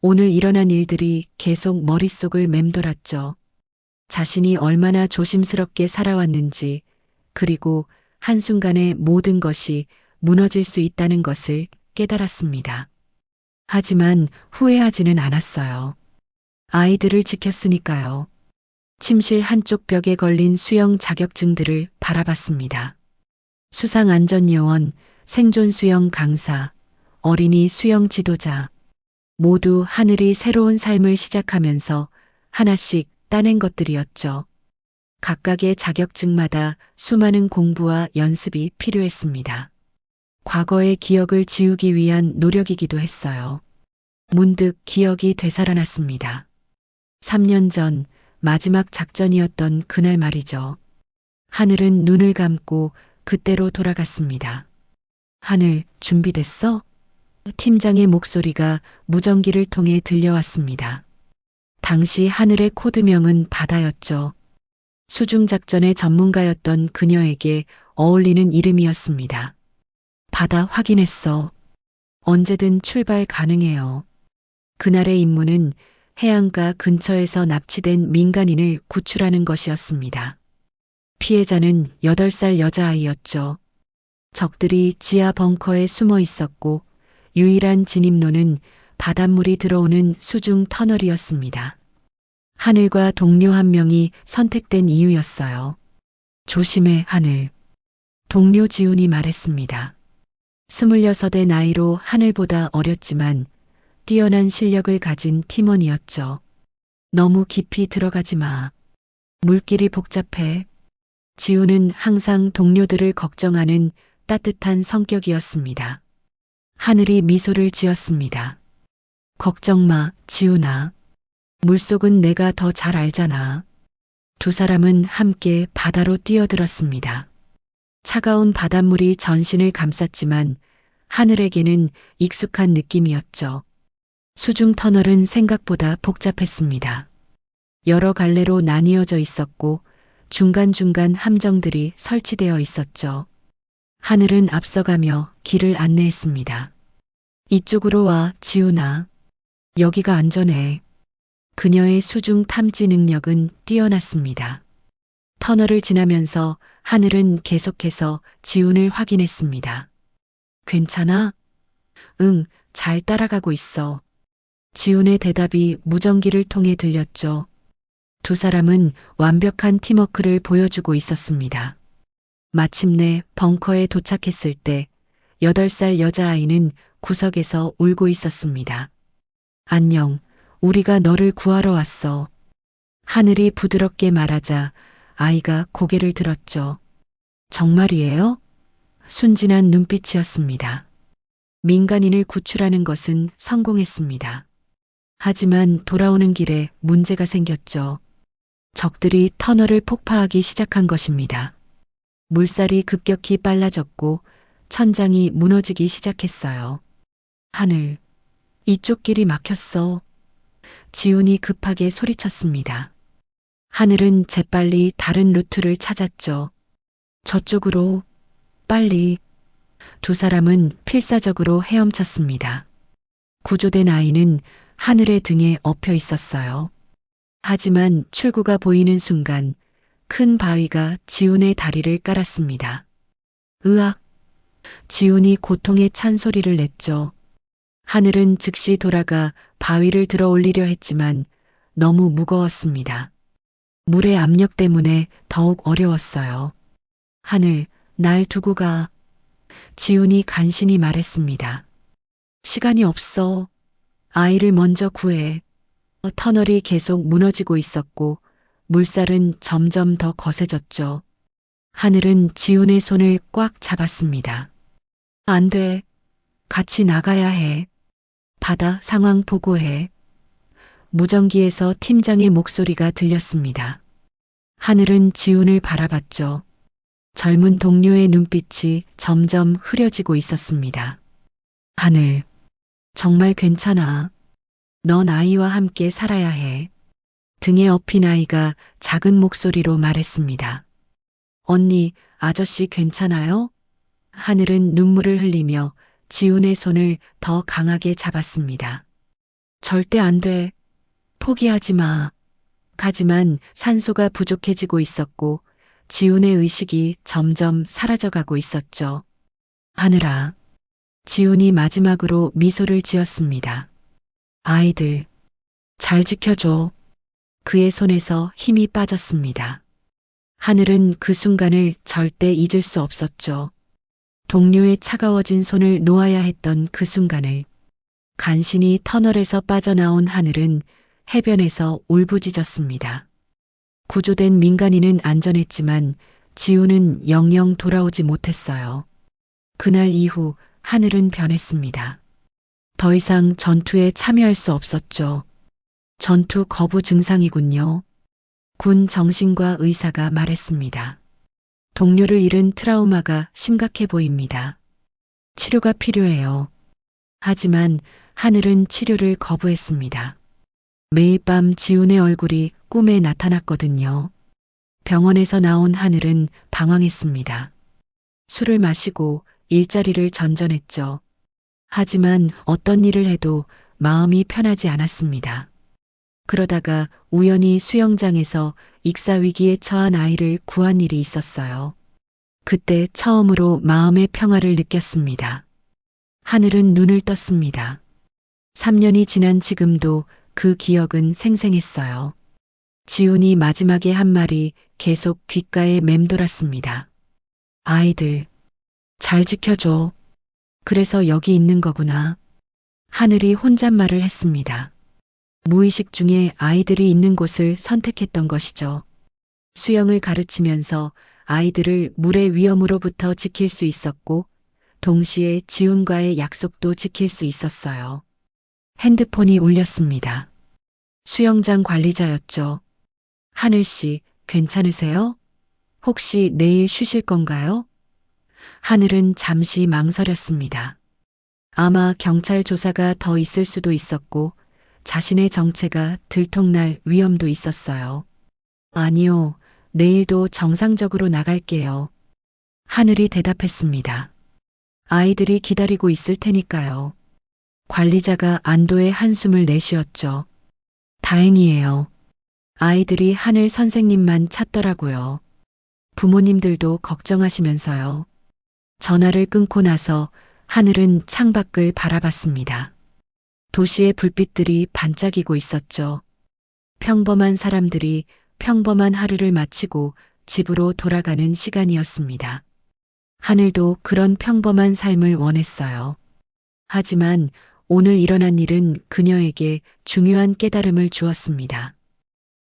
오늘 일어난 일들이 계속 머릿속을 맴돌았죠. 자신이 얼마나 조심스럽게 살아왔는지, 그리고 한순간에 모든 것이 무너질 수 있다는 것을 깨달았습니다. 하지만 후회하지는 않았어요. 아이들을 지켰으니까요. 침실 한쪽 벽에 걸린 수영 자격증들을 바라봤습니다. 수상안전요원, 생존수영 강사, 어린이 수영 지도자, 모두 하늘이 새로운 삶을 시작하면서 하나씩 따낸 것들이었죠. 각각의 자격증마다 수많은 공부와 연습이 필요했습니다. 과거의 기억을 지우기 위한 노력이기도 했어요. 문득 기억이 되살아났습니다. 3년 전 마지막 작전이었던 그날 말이죠. 하늘은 눈을 감고 그때로 돌아갔습니다. 하늘, 준비됐어? 팀장의 목소리가 무전기를 통해 들려왔습니다. 당시 하늘의 코드명은 바다였죠. 수중작전의 전문가였던 그녀에게 어울리는 이름이었습니다. 바다 확인했어. 언제든 출발 가능해요. 그날의 임무는 해안가 근처에서 납치된 민간인을 구출하는 것이었습니다. 피해자는 8살 여자아이였죠. 적들이 지하 벙커에 숨어 있었고 유일한 진입로는 바닷물이 들어오는 수중 터널이었습니다. 하늘과 동료 한 명이 선택된 이유였어요. 조심해, 하늘. 동료 지훈이 말했습니다. 26의 나이로 하늘보다 어렸지만 뛰어난 실력을 가진 팀원이었죠. 너무 깊이 들어가지 마. 물길이 복잡해. 지훈은 항상 동료들을 걱정하는 따뜻한 성격이었습니다. 하늘이 미소를 지었습니다. 걱정 마, 지훈아. 물속은 내가 더 잘 알잖아. 두 사람은 함께 바다로 뛰어들었습니다. 차가운 바닷물이 전신을 감쌌지만 하늘에게는 익숙한 느낌이었죠. 수중 터널은 생각보다 복잡했습니다. 여러 갈래로 나뉘어져 있었고 중간중간 함정들이 설치되어 있었죠. 하늘은 앞서가며 길을 안내했습니다. 이쪽으로 와, 지훈아. 여기가 안전해. 그녀의 수중 탐지 능력은 뛰어났습니다. 터널을 지나면서 하늘은 계속해서 지훈을 확인했습니다. 괜찮아? 응, 잘 따라가고 있어. 지훈의 대답이 무전기를 통해 들렸죠. 두 사람은 완벽한 팀워크를 보여주고 있었습니다. 마침내 벙커에 도착했을 때 8살 여자아이는 구석에서 울고 있었습니다. 안녕, 우리가 너를 구하러 왔어. 하늘이 부드럽게 말하자 아이가 고개를 들었죠. 정말이에요? 순진한 눈빛이었습니다. 민간인을 구출하는 것은 성공했습니다. 하지만 돌아오는 길에 문제가 생겼죠. 적들이 터널을 폭파하기 시작한 것입니다. 물살이 급격히 빨라졌고 천장이 무너지기 시작했어요. 하늘, 이쪽 길이 막혔어. 지훈이 급하게 소리쳤습니다. 하늘은 재빨리 다른 루트를 찾았죠. 저쪽으로, 빨리. 두 사람은 필사적으로 헤엄쳤습니다. 구조된 아이는 하늘의 등에 엎여 있었어요. 하지만 출구가 보이는 순간 큰 바위가 지훈의 다리를 깔았습니다. 으악! 지훈이 고통에 찬 소리를 냈죠. 하늘은 즉시 돌아가 바위를 들어 올리려 했지만 너무 무거웠습니다. 물의 압력 때문에 더욱 어려웠어요. 하늘, 날 두고 가. 지훈이 간신히 말했습니다. 시간이 없어. 아이를 먼저 구해. 터널이 계속 무너지고 있었고 물살은 점점 더 거세졌죠. 하늘은 지훈의 손을 꽉 잡았습니다. 안 돼. 같이 나가야 해. 바다 상황 보고해. 무전기에서 팀장의 목소리가 들렸습니다. 하늘은 지훈을 바라봤죠. 젊은 동료의 눈빛이 점점 흐려지고 있었습니다. 하늘, 정말 괜찮아. 넌 아이와 함께 살아야 해. 등에 엎인 아이가 작은 목소리로 말했습니다. 언니, 아저씨 괜찮아요? 하늘은 눈물을 흘리며 지훈의 손을 더 강하게 잡았습니다. 절대 안 돼. 포기하지 마. 하지만 산소가 부족해지고 있었고 지훈의 의식이 점점 사라져가고 있었죠. 하늘아. 지훈이 마지막으로 미소를 지었습니다. 아이들, 잘 지켜줘. 그의 손에서 힘이 빠졌습니다. 하늘은 그 순간을 절대 잊을 수 없었죠. 동료의 차가워진 손을 놓아야 했던 그 순간을. 간신히 터널에서 빠져나온 하늘은 해변에서 울부짖었습니다. 구조된 민간인은 안전했지만 지훈은 영영 돌아오지 못했어요. 그날 이후 하늘은 변했습니다. 더 이상 전투에 참여할 수 없었죠. 전투 거부 증상이군요. 군 정신과 의사가 말했습니다. 동료를 잃은 트라우마가 심각해 보입니다. 치료가 필요해요. 하지만 하늘은 치료를 거부했습니다. 매일 밤 지훈의 얼굴이 꿈에 나타났거든요. 병원에서 나온 하늘은 방황했습니다. 술을 마시고 일자리를 전전했죠. 하지만 어떤 일을 해도 마음이 편하지 않았습니다. 그러다가 우연히 수영장에서 익사 위기에 처한 아이를 구한 일이 있었어요. 그때 처음으로 마음의 평화를 느꼈습니다. 하늘은 눈을 떴습니다. 3년이 지난 지금도 그 기억은 생생했어요. 지훈이 마지막에 한 말이 계속 귓가에 맴돌았습니다. 아이들, 잘 지켜줘. 그래서 여기 있는 거구나. 하늘이 혼잣말을 했습니다. 무의식 중에 아이들이 있는 곳을 선택했던 것이죠. 수영을 가르치면서 아이들을 물의 위험으로부터 지킬 수 있었고, 동시에 지훈과의 약속도 지킬 수 있었어요. 핸드폰이 울렸습니다. 수영장 관리자였죠. 하늘 씨, 괜찮으세요? 혹시 내일 쉬실 건가요? 하늘은 잠시 망설였습니다. 아마 경찰 조사가 더 있을 수도 있었고, 자신의 정체가 들통날 위험도 있었어요. 아니요, 내일도 정상적으로 나갈게요. 하늘이 대답했습니다. 아이들이 기다리고 있을 테니까요. 관리자가 안도의 한숨을 내쉬었죠. 다행이에요. 아이들이 하늘 선생님만 찾더라고요. 부모님들도 걱정하시면서요. 전화를 끊고 나서 하늘은 창밖을 바라봤습니다. 도시의 불빛들이 반짝이고 있었죠. 평범한 사람들이 평범한 하루를 마치고 집으로 돌아가는 시간이었습니다. 하늘도 그런 평범한 삶을 원했어요. 하지만 오늘 일어난 일은 그녀에게 중요한 깨달음을 주었습니다.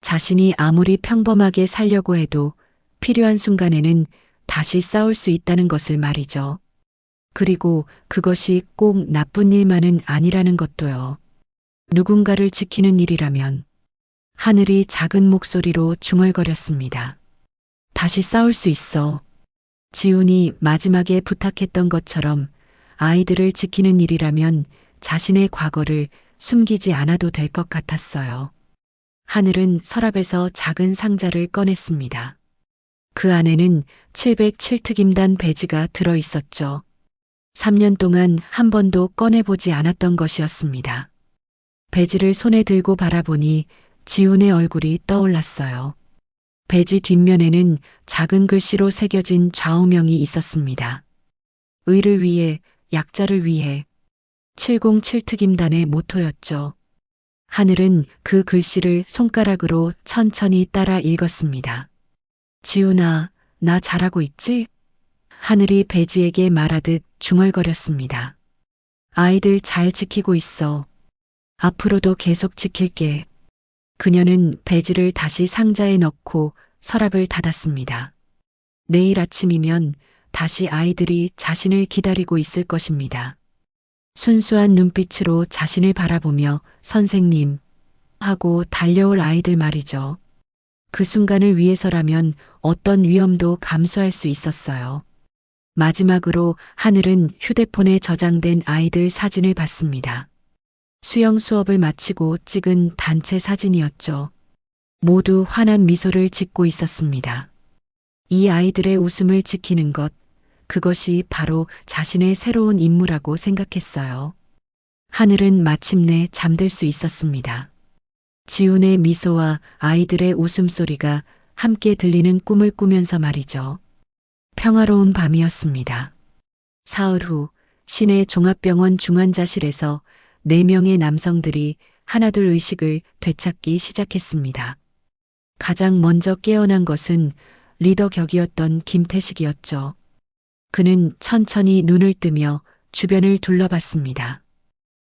자신이 아무리 평범하게 살려고 해도 필요한 순간에는 다시 싸울 수 있다는 것을 말이죠. 그리고 그것이 꼭 나쁜 일만은 아니라는 것도요. 누군가를 지키는 일이라면 하늘이 작은 목소리로 중얼거렸습니다. 다시 싸울 수 있어. 지훈이 마지막에 부탁했던 것처럼 아이들을 지키는 일이라면 자신의 과거를 숨기지 않아도 될 것 같았어요. 하늘은 서랍에서 작은 상자를 꺼냈습니다. 그 안에는 707특임단 배지가 들어 있었죠. 3년 동안 한 번도 꺼내보지 않았던 것이었습니다. 배지를 손에 들고 바라보니 지훈의 얼굴이 떠올랐어요. 배지 뒷면에는 작은 글씨로 새겨진 좌우명이 있었습니다. 의를 위해, 약자를 위해. 707특임단의 모토였죠. 하늘은 그 글씨를 손가락으로 천천히 따라 읽었습니다. 지훈아, 나 잘하고 있지? 하늘이 배지에게 말하듯 중얼거렸습니다. 아이들 잘 지키고 있어. 앞으로도 계속 지킬게. 그녀는 배지를 다시 상자에 넣고 서랍을 닫았습니다. 내일 아침이면 다시 아이들이 자신을 기다리고 있을 것입니다. 순수한 눈빛으로 자신을 바라보며 선생님 하고 달려올 아이들 말이죠. 그 순간을 위해서라면 어떤 위험도 감수할 수 있었어요. 마지막으로 하늘은 휴대폰에 저장된 아이들 사진을 봤습니다. 수영 수업을 마치고 찍은 단체 사진이었죠. 모두 환한 미소를 짓고 있었습니다. 이 아이들의 웃음을 지키는 것, 그것이 바로 자신의 새로운 임무라고 생각했어요. 하늘은 마침내 잠들 수 있었습니다. 지훈의 미소와 아이들의 웃음소리가 함께 들리는 꿈을 꾸면서 말이죠. 평화로운 밤이었습니다. 사흘 후 시내 종합병원 중환자실에서 4명의 남성들이 하나둘 의식을 되찾기 시작했습니다. 가장 먼저 깨어난 것은 리더 격이었던 김태식이었죠. 그는 천천히 눈을 뜨며 주변을 둘러봤습니다.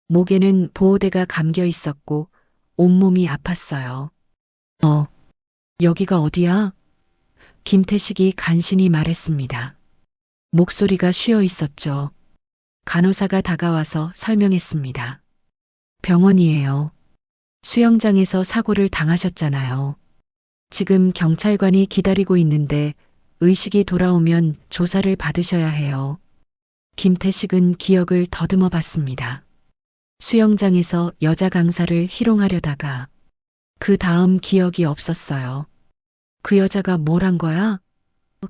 목에는 보호대가 감겨 있었고 온몸이 아팠어요. 여기가 어디야? 김태식이 간신히 말했습니다. 목소리가 쉬어 있었죠. 간호사가 다가와서 설명했습니다. 병원이에요. 수영장에서 사고를 당하셨잖아요. 지금 경찰관이 기다리고 있는데 의식이 돌아오면 조사를 받으셔야 해요. 김태식은 기억을 더듬어 봤습니다. 수영장에서 여자 강사를 희롱하려다가 그 다음 기억이 없었어요. 그 여자가 뭘 한 거야?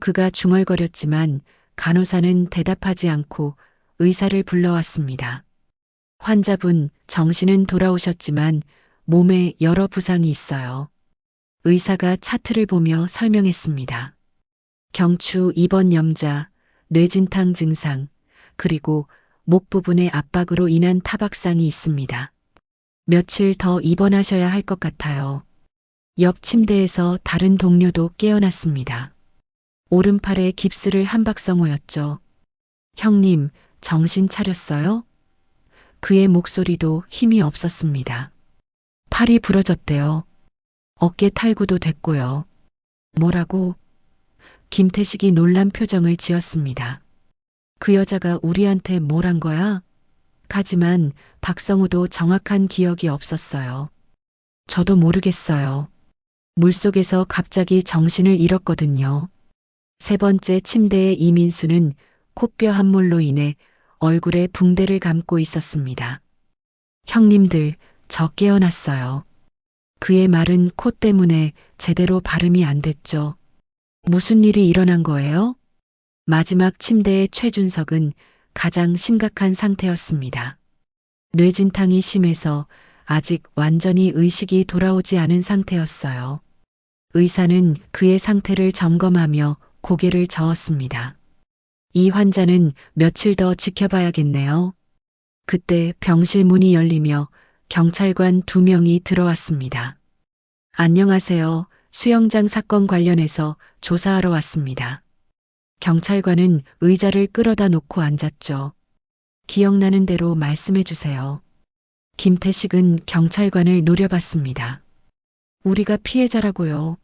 그가 중얼거렸지만 간호사는 대답하지 않고 의사를 불러왔습니다. 환자분, 정신은 돌아오셨지만 몸에 여러 부상이 있어요. 의사가 차트를 보며 설명했습니다. 경추 2번 염좌, 뇌진탕 증상, 그리고 목 부분의 압박으로 인한 타박상이 있습니다. 며칠 더 입원하셔야 할 것 같아요. 옆 침대에서 다른 동료도 깨어났습니다. 오른팔에 깁스를 한 박성호였죠. 형님, 정신 차렸어요? 그의 목소리도 힘이 없었습니다. 팔이 부러졌대요. 어깨 탈구도 됐고요. 뭐라고? 김태식이 놀란 표정을 지었습니다. 그 여자가 우리한테 뭘 한 거야? 하지만 박성우도 정확한 기억이 없었어요. 저도 모르겠어요. 물속에서 갑자기 정신을 잃었거든요. 세 번째 침대의 이민수는 코뼈 함몰로 인해 얼굴에 붕대를 감고 있었습니다. 형님들, 저 깨어났어요. 그의 말은 코 때문에 제대로 발음이 안 됐죠. 무슨 일이 일어난 거예요? 마지막 침대의 최준석은 가장 심각한 상태였습니다. 뇌진탕이 심해서 아직 완전히 의식이 돌아오지 않은 상태였어요. 의사는 그의 상태를 점검하며 고개를 저었습니다. 이 환자는 며칠 더 지켜봐야겠네요. 그때 병실 문이 열리며 경찰관 2명이 들어왔습니다. 안녕하세요. 수영장 사건 관련해서 조사하러 왔습니다. 경찰관은 의자를 끌어다 놓고 앉았죠. 기억나는 대로 말씀해 주세요. 김태식은 경찰관을 노려봤습니다. 우리가 피해자라고요.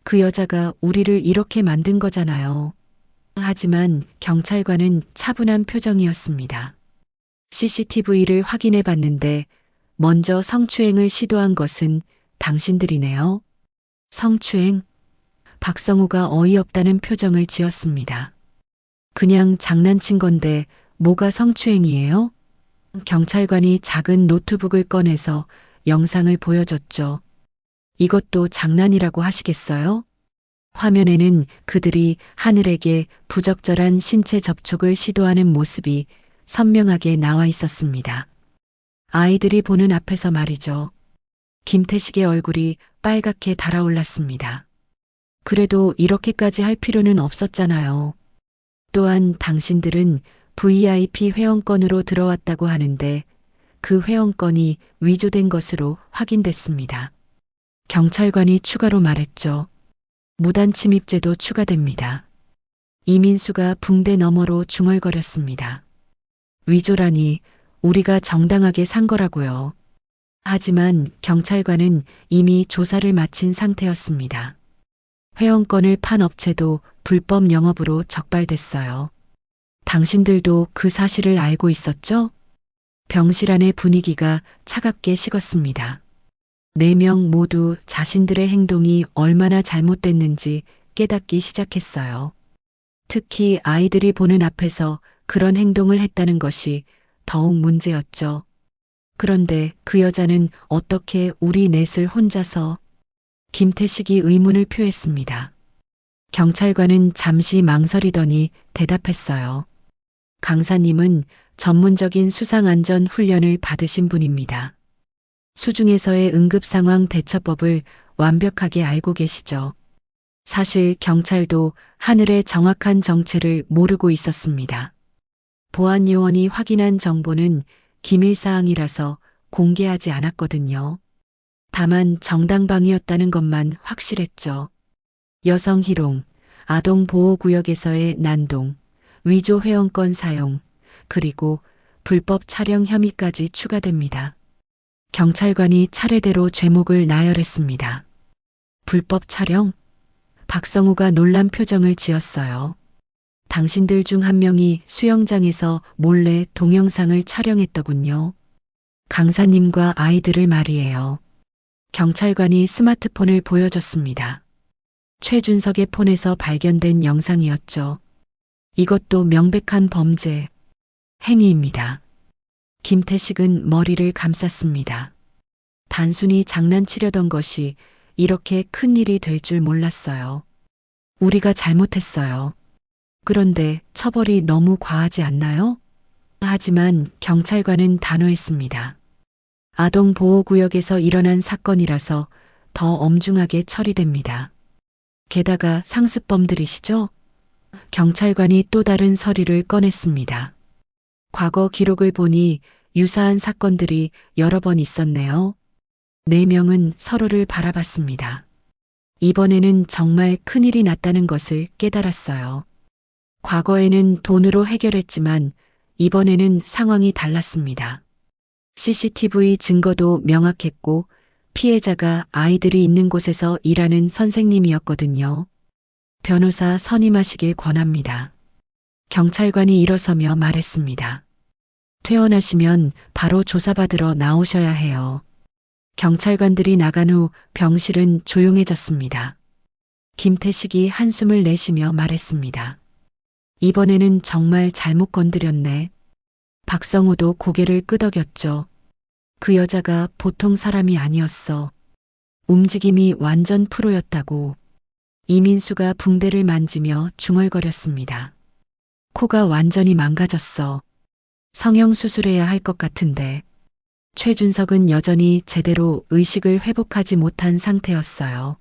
그 여자가 우리를 이렇게 만든 거잖아요. 하지만 경찰관은 차분한 표정이었습니다. CCTV를 확인해 봤는데 먼저 성추행을 시도한 것은 당신들이네요. 성추행? 박성우가 어이없다는 표정을 지었습니다. 그냥 장난친 건데 뭐가 성추행이에요? 경찰관이 작은 노트북을 꺼내서 영상을 보여줬죠. 이것도 장난이라고 하시겠어요? 화면에는 그들이 하늘에게 부적절한 신체 접촉을 시도하는 모습이 선명하게 나와 있었습니다. 아이들이 보는 앞에서 말이죠. 김태식의 얼굴이 빨갛게 달아올랐습니다. 그래도 이렇게까지 할 필요는 없었잖아요. 또한 당신들은 VIP 회원권으로 들어왔다고 하는데 그 회원권이 위조된 것으로 확인됐습니다. 경찰관이 추가로 말했죠. 무단 침입죄도 추가됩니다. 이민수가 붕대 너머로 중얼거렸습니다. 위조라니 우리가 정당하게 산 거라고요. 하지만 경찰관은 이미 조사를 마친 상태였습니다. 회원권을 판 업체도 불법 영업으로 적발됐어요. 당신들도 그 사실을 알고 있었죠? 병실 안의 분위기가 차갑게 식었습니다. 4명 모두 자신들의 행동이 얼마나 잘못됐는지 깨닫기 시작했어요. 특히 아이들이 보는 앞에서 그런 행동을 했다는 것이 더욱 문제였죠. 그런데 그 여자는 어떻게 우리 넷을 혼자서? 김태식이 의문을 표했습니다. 경찰관은 잠시 망설이더니 대답했어요. 강사님은 전문적인 수상안전 훈련을 받으신 분입니다. 수중에서의 응급상황 대처법을 완벽하게 알고 계시죠. 사실 경찰도 하늘의 정확한 정체를 모르고 있었습니다. 보안 요원이 확인한 정보는 기밀사항이라서 공개하지 않았거든요. 다만 정당방위였다는 것만 확실했죠. 여성 희롱, 아동 보호구역에서의 난동, 위조 회원권 사용, 그리고 불법 촬영 혐의까지 추가됩니다. 경찰관이 차례대로 죄목을 나열했습니다. 불법 촬영? 박성우가 놀란 표정을 지었어요. 당신들 중 한 명이 수영장에서 몰래 동영상을 촬영했더군요. 강사님과 아이들을 말이에요. 경찰관이 스마트폰을 보여줬습니다. 최준석의 폰에서 발견된 영상이었죠. 이것도 명백한 범죄 행위입니다. 김태식은 머리를 감쌌습니다. 단순히 장난치려던 것이 이렇게 큰 일이 될 줄 몰랐어요. 우리가 잘못했어요. 그런데 처벌이 너무 과하지 않나요? 하지만 경찰관은 단호했습니다. 아동보호구역에서 일어난 사건이라서 더 엄중하게 처리됩니다. 게다가 상습범들이시죠? 경찰관이 또 다른 서류를 꺼냈습니다. 과거 기록을 보니 유사한 사건들이 여러 번 있었네요. 4명은 서로를 바라봤습니다. 이번에는 정말 큰일이 났다는 것을 깨달았어요. 과거에는 돈으로 해결했지만 이번에는 상황이 달랐습니다. CCTV 증거도 명확했고 피해자가 아이들이 있는 곳에서 일하는 선생님이었거든요. 변호사 선임하시길 권합니다. 경찰관이 일어서며 말했습니다. 퇴원하시면 바로 조사받으러 나오셔야 해요. 경찰관들이 나간 후 병실은 조용해졌습니다. 김태식이 한숨을 내쉬며 말했습니다. 이번에는 정말 잘못 건드렸네. 박성우도 고개를 끄덕였죠. 그 여자가 보통 사람이 아니었어. 움직임이 완전 프로였다고. 이민수가 붕대를 만지며 중얼거렸습니다. 코가 완전히 망가졌어. 성형수술해야 할 것 같은데. 최준석은 여전히 제대로 의식을 회복하지 못한 상태였어요.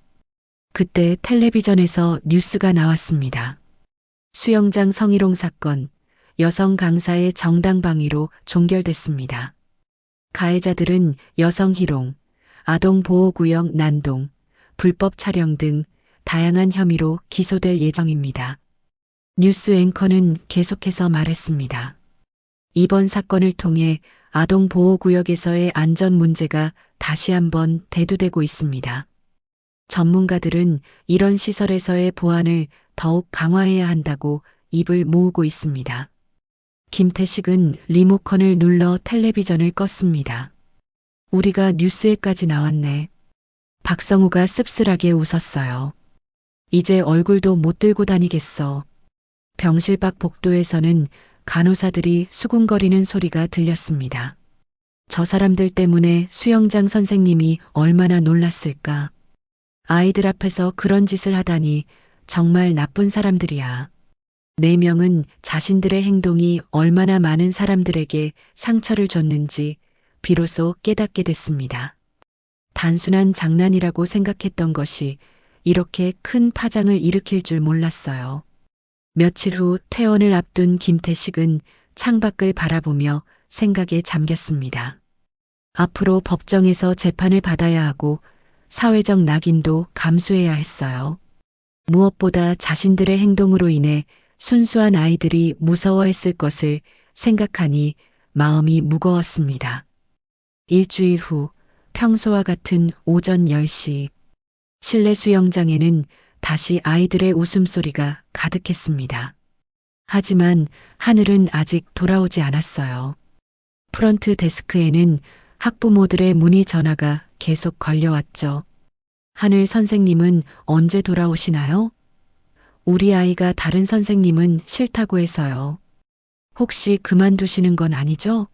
그때 텔레비전에서 뉴스가 나왔습니다. 수영장 성희롱 사건, 여성 강사의 정당방위로 종결됐습니다. 가해자들은 여성희롱, 아동보호구역 난동, 불법 촬영 등 다양한 혐의로 기소될 예정입니다. 뉴스 앵커는 계속해서 말했습니다. 이번 사건을 통해 아동보호구역에서의 안전 문제가 다시 한번 대두되고 있습니다. 전문가들은 이런 시설에서의 보안을 더욱 강화해야 한다고 입을 모으고 있습니다. 김태식은 리모컨을 눌러 텔레비전을 껐습니다. 우리가 뉴스에까지 나왔네. 박성우가 씁쓸하게 웃었어요. 이제 얼굴도 못 들고 다니겠어. 병실 밖 복도에서는 간호사들이 수군거리는 소리가 들렸습니다. 저 사람들 때문에 수영장 선생님이 얼마나 놀랐을까. 아이들 앞에서 그런 짓을 하다니 정말 나쁜 사람들이야. 4명은 자신들의 행동이 얼마나 많은 사람들에게 상처를 줬는지 비로소 깨닫게 됐습니다. 단순한 장난이라고 생각했던 것이 이렇게 큰 파장을 일으킬 줄 몰랐어요. 며칠 후 퇴원을 앞둔 김태식은 창밖을 바라보며 생각에 잠겼습니다. 앞으로 법정에서 재판을 받아야 하고 사회적 낙인도 감수해야 했어요. 무엇보다 자신들의 행동으로 인해 순수한 아이들이 무서워했을 것을 생각하니 마음이 무거웠습니다. 일주일 후 평소와 같은 오전 10시 실내 수영장에는 다시 아이들의 웃음소리가 가득했습니다. 하지만 하늘은 아직 돌아오지 않았어요. 프런트 데스크에는 학부모들의 문의 전화가 계속 걸려왔죠. 하늘 선생님은 언제 돌아오시나요? 우리 아이가 다른 선생님은 싫다고 해서요. 혹시 그만두시는 건 아니죠?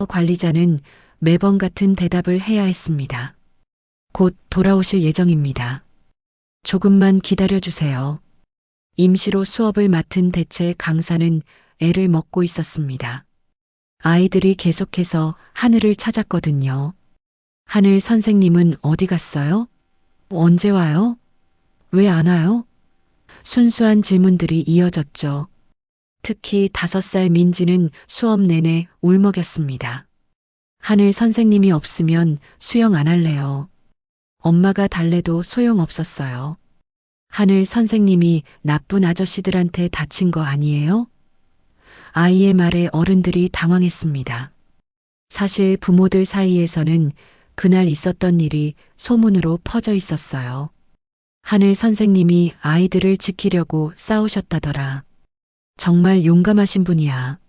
관리자는 매번 같은 대답을 해야 했습니다. 곧 돌아오실 예정입니다. 조금만 기다려주세요. 임시로 수업을 맡은 대체 강사는 애를 먹고 있었습니다. 아이들이 계속해서 하늘을 찾았거든요. 하늘 선생님은 어디 갔어요? 언제 와요? 왜 안 와요? 순수한 질문들이 이어졌죠. 특히 5살 민지는 수업 내내 울먹였습니다. 하늘 선생님이 없으면 수영 안 할래요. 엄마가 달래도 소용없었어요. 하늘 선생님이 나쁜 아저씨들한테 다친 거 아니에요? 아이의 말에 어른들이 당황했습니다. 사실 부모들 사이에서는 그날 있었던 일이 소문으로 퍼져 있었어요. 하늘 선생님이 아이들을 지키려고 싸우셨다더라. 정말 용감하신 분이야.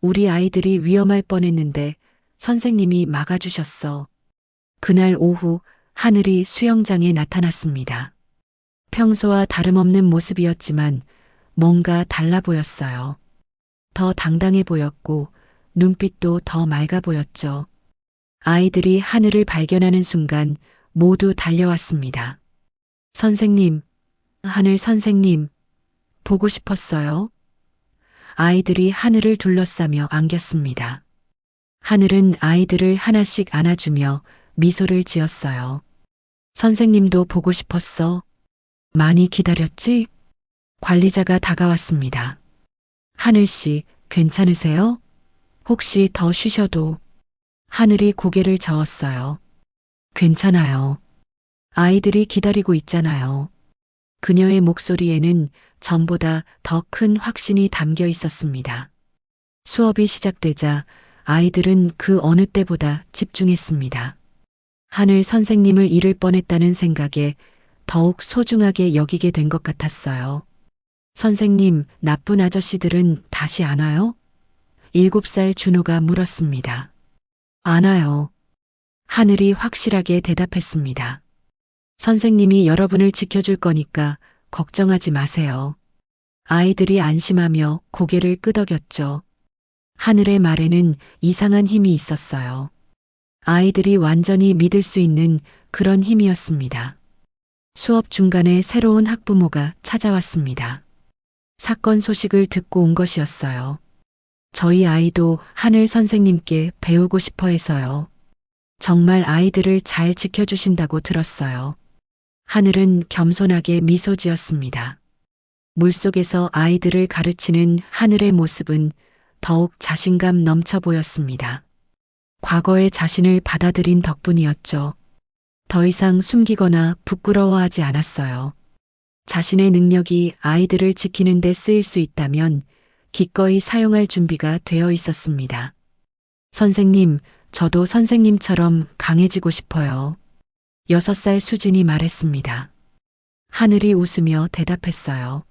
우리 아이들이 위험할 뻔했는데 선생님이 막아주셨어. 그날 오후 하늘이 수영장에 나타났습니다. 평소와 다름없는 모습이었지만 뭔가 달라 보였어요. 더 당당해 보였고 눈빛도 더 맑아 보였죠. 아이들이 하늘을 발견하는 순간 모두 달려왔습니다. 선생님, 하늘 선생님, 보고 싶었어요. 아이들이 하늘을 둘러싸며 안겼습니다. 하늘은 아이들을 하나씩 안아주며 미소를 지었어요. 선생님도 보고 싶었어. 많이 기다렸지? 관리자가 다가왔습니다. 하늘 씨, 괜찮으세요? 혹시 더 쉬셔도. 하늘이 고개를 저었어요. 괜찮아요. 아이들이 기다리고 있잖아요. 그녀의 목소리에는 전보다 더 큰 확신이 담겨 있었습니다. 수업이 시작되자 아이들은 그 어느 때보다 집중했습니다. 하늘 선생님을 잃을 뻔했다는 생각에 더욱 소중하게 여기게 된 것 같았어요. 선생님, 나쁜 아저씨들은 다시 안 와요? 7살 준호가 물었습니다. 안 와요. 하늘이 확실하게 대답했습니다. 선생님이 여러분을 지켜줄 거니까 걱정하지 마세요. 아이들이 안심하며 고개를 끄덕였죠. 하늘의 말에는 이상한 힘이 있었어요. 아이들이 완전히 믿을 수 있는 그런 힘이었습니다. 수업 중간에 새로운 학부모가 찾아왔습니다. 사건 소식을 듣고 온 것이었어요. 저희 아이도 하늘 선생님께 배우고 싶어 해서요. 정말 아이들을 잘 지켜주신다고 들었어요. 하늘은 겸손하게 미소 지었습니다. 물속에서 아이들을 가르치는 하늘의 모습은 더욱 자신감 넘쳐 보였습니다. 과거의 자신을 받아들인 덕분이었죠. 더 이상 숨기거나 부끄러워하지 않았어요. 자신의 능력이 아이들을 지키는 데 쓰일 수 있다면 기꺼이 사용할 준비가 되어 있었습니다. 선생님, 저도 선생님처럼 강해지고 싶어요. 6살 수진이 말했습니다. 하늘이 웃으며 대답했어요.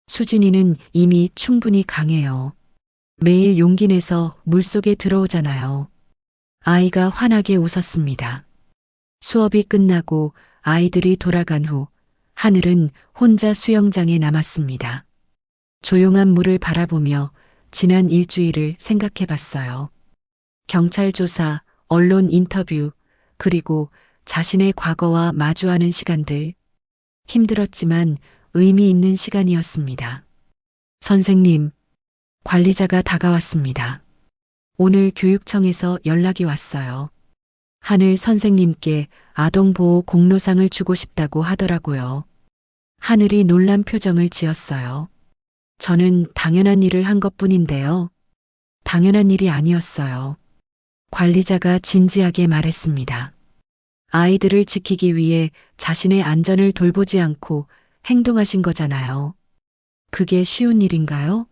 수진이는 이미 충분히 강해요. 매일 용기 내서 물속에 들어오잖아요. 아이가 환하게 웃었습니다. 수업이 끝나고 아이들이 돌아간 후 하늘은 혼자 수영장에 남았습니다. 조용한 물을 바라보며 지난 일주일을 생각해 봤어요. 경찰 조사, 언론 인터뷰, 그리고 자신의 과거와 마주하는 시간들. 힘들었지만 의미 있는 시간이었습니다. 선생님, 관리자가 다가왔습니다. 오늘 교육청에서 연락이 왔어요. 하늘 선생님께 아동보호 공로상을 주고 싶다고 하더라고요. 하늘이 놀란 표정을 지었어요. 저는 당연한 일을 한 것뿐인데요. 당연한 일이 아니었어요. 관리자가 진지하게 말했습니다. 아이들을 지키기 위해 자신의 안전을 돌보지 않고 행동하신 거잖아요. 그게 쉬운 일인가요?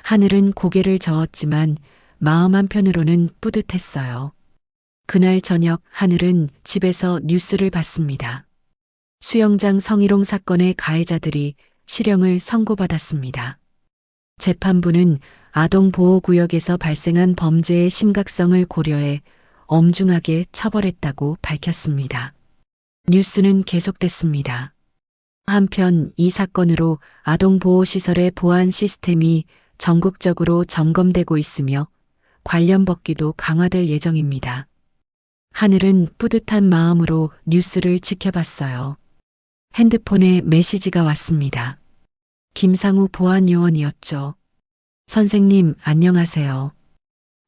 하늘은 고개를 저었지만 마음 한편으로는 뿌듯했어요. 그날 저녁 하늘은 집에서 뉴스를 봤습니다. 수영장 성희롱 사건의 가해자들이 실형을 선고받았습니다. 재판부는 아동보호구역에서 발생한 범죄의 심각성을 고려해 엄중하게 처벌했다고 밝혔습니다. 뉴스는 계속됐습니다. 한편 이 사건으로 아동보호시설의 보안 시스템이 전국적으로 점검되고 있으며 관련 법규도 강화될 예정입니다. 하늘은 뿌듯한 마음으로 뉴스를 지켜봤어요. 핸드폰에 메시지가 왔습니다. 김상우 보안요원이었죠. 선생님, 안녕하세요.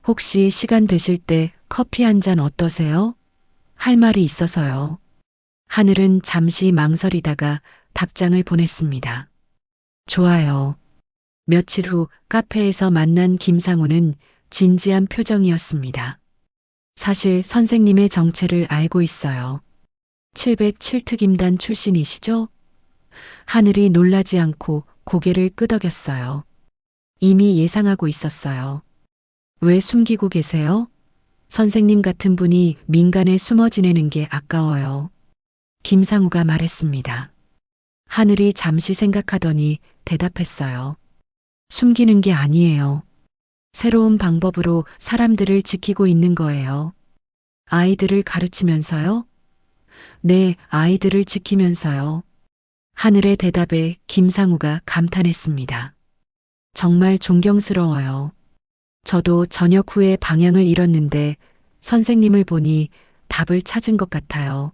혹시 시간 되실 때 커피 한 잔 어떠세요? 할 말이 있어서요. 하늘은 잠시 망설이다가 답장을 보냈습니다. 좋아요. 며칠 후 카페에서 만난 김상우는 진지한 표정이었습니다. 사실 선생님의 정체를 알고 있어요. 707특임단 출신이시죠? 하늘이 놀라지 않고 고개를 끄덕였어요. 이미 예상하고 있었어요. 왜 숨기고 계세요? 선생님 같은 분이 민간에 숨어 지내는 게 아까워요. 김상우가 말했습니다. 하늘이 잠시 생각하더니 대답했어요. 숨기는 게 아니에요. 새로운 방법으로 사람들을 지키고 있는 거예요. 아이들을 가르치면서요? 네, 아이들을 지키면서요. 하늘의 대답에 김상우가 감탄했습니다. 정말 존경스러워요. 저도 저녁 후에 방향을 잃었는데 선생님을 보니 답을 찾은 것 같아요.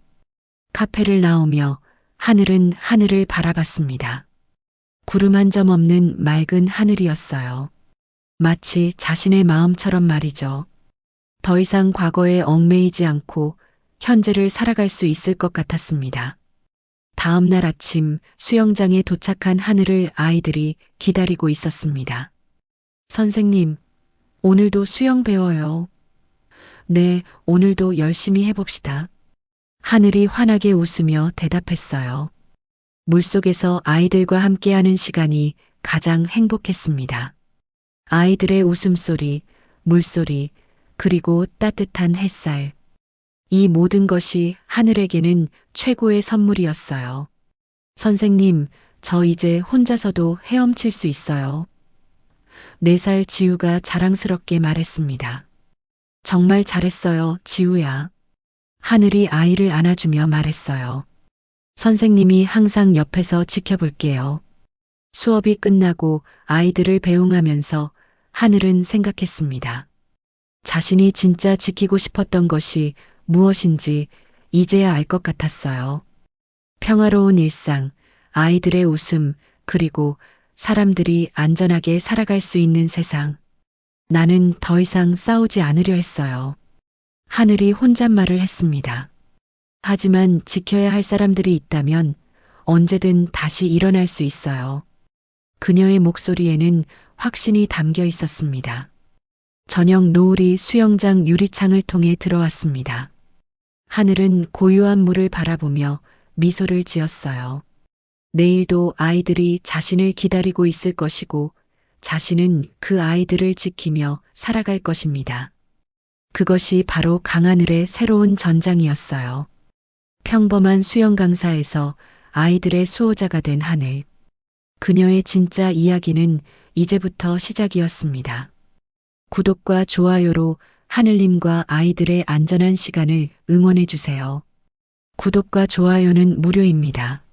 카페를 나오며 하늘은 하늘을 바라봤습니다. 구름 한 점 없는 맑은 하늘이었어요. 마치 자신의 마음처럼 말이죠. 더 이상 과거에 얽매이지 않고 현재를 살아갈 수 있을 것 같았습니다. 다음 날 아침 수영장에 도착한 하늘을 아이들이 기다리고 있었습니다. 선생님, 오늘도 수영 배워요. 네, 오늘도 열심히 해봅시다. 하늘이 환하게 웃으며 대답했어요. 물속에서 아이들과 함께하는 시간이 가장 행복했습니다. 아이들의 웃음소리, 물소리, 그리고 따뜻한 햇살. 이 모든 것이 하늘에게는 최고의 선물이었어요. 선생님, 저 이제 혼자서도 헤엄칠 수 있어요. 4살 지우가 자랑스럽게 말했습니다. 정말 잘했어요, 지우야. 하늘이 아이를 안아주며 말했어요. 선생님이 항상 옆에서 지켜볼게요. 수업이 끝나고 아이들을 배웅하면서 하늘은 생각했습니다. 자신이 진짜 지키고 싶었던 것이 무엇인지 이제야 알 것 같았어요. 평화로운 일상, 아이들의 웃음, 그리고 사람들이 안전하게 살아갈 수 있는 세상. 나는 더 이상 싸우지 않으려 했어요. 하늘이 혼잣말을 했습니다. 하지만 지켜야 할 사람들이 있다면 언제든 다시 일어날 수 있어요. 그녀의 목소리에는 확신이 담겨 있었습니다. 저녁 노을이 수영장 유리창을 통해 들어왔습니다. 하늘은 고요한 물을 바라보며 미소를 지었어요. 내일도 아이들이 자신을 기다리고 있을 것이고 자신은 그 아이들을 지키며 살아갈 것입니다. 그것이 바로 강하늘의 새로운 전장이었어요. 평범한 수영 강사에서 아이들의 수호자가 된 하늘. 그녀의 진짜 이야기는 이제부터 시작이었습니다. 구독과 좋아요로 하늘님과 아이들의 안전한 시간을 응원해 주세요. 구독과 좋아요는 무료입니다.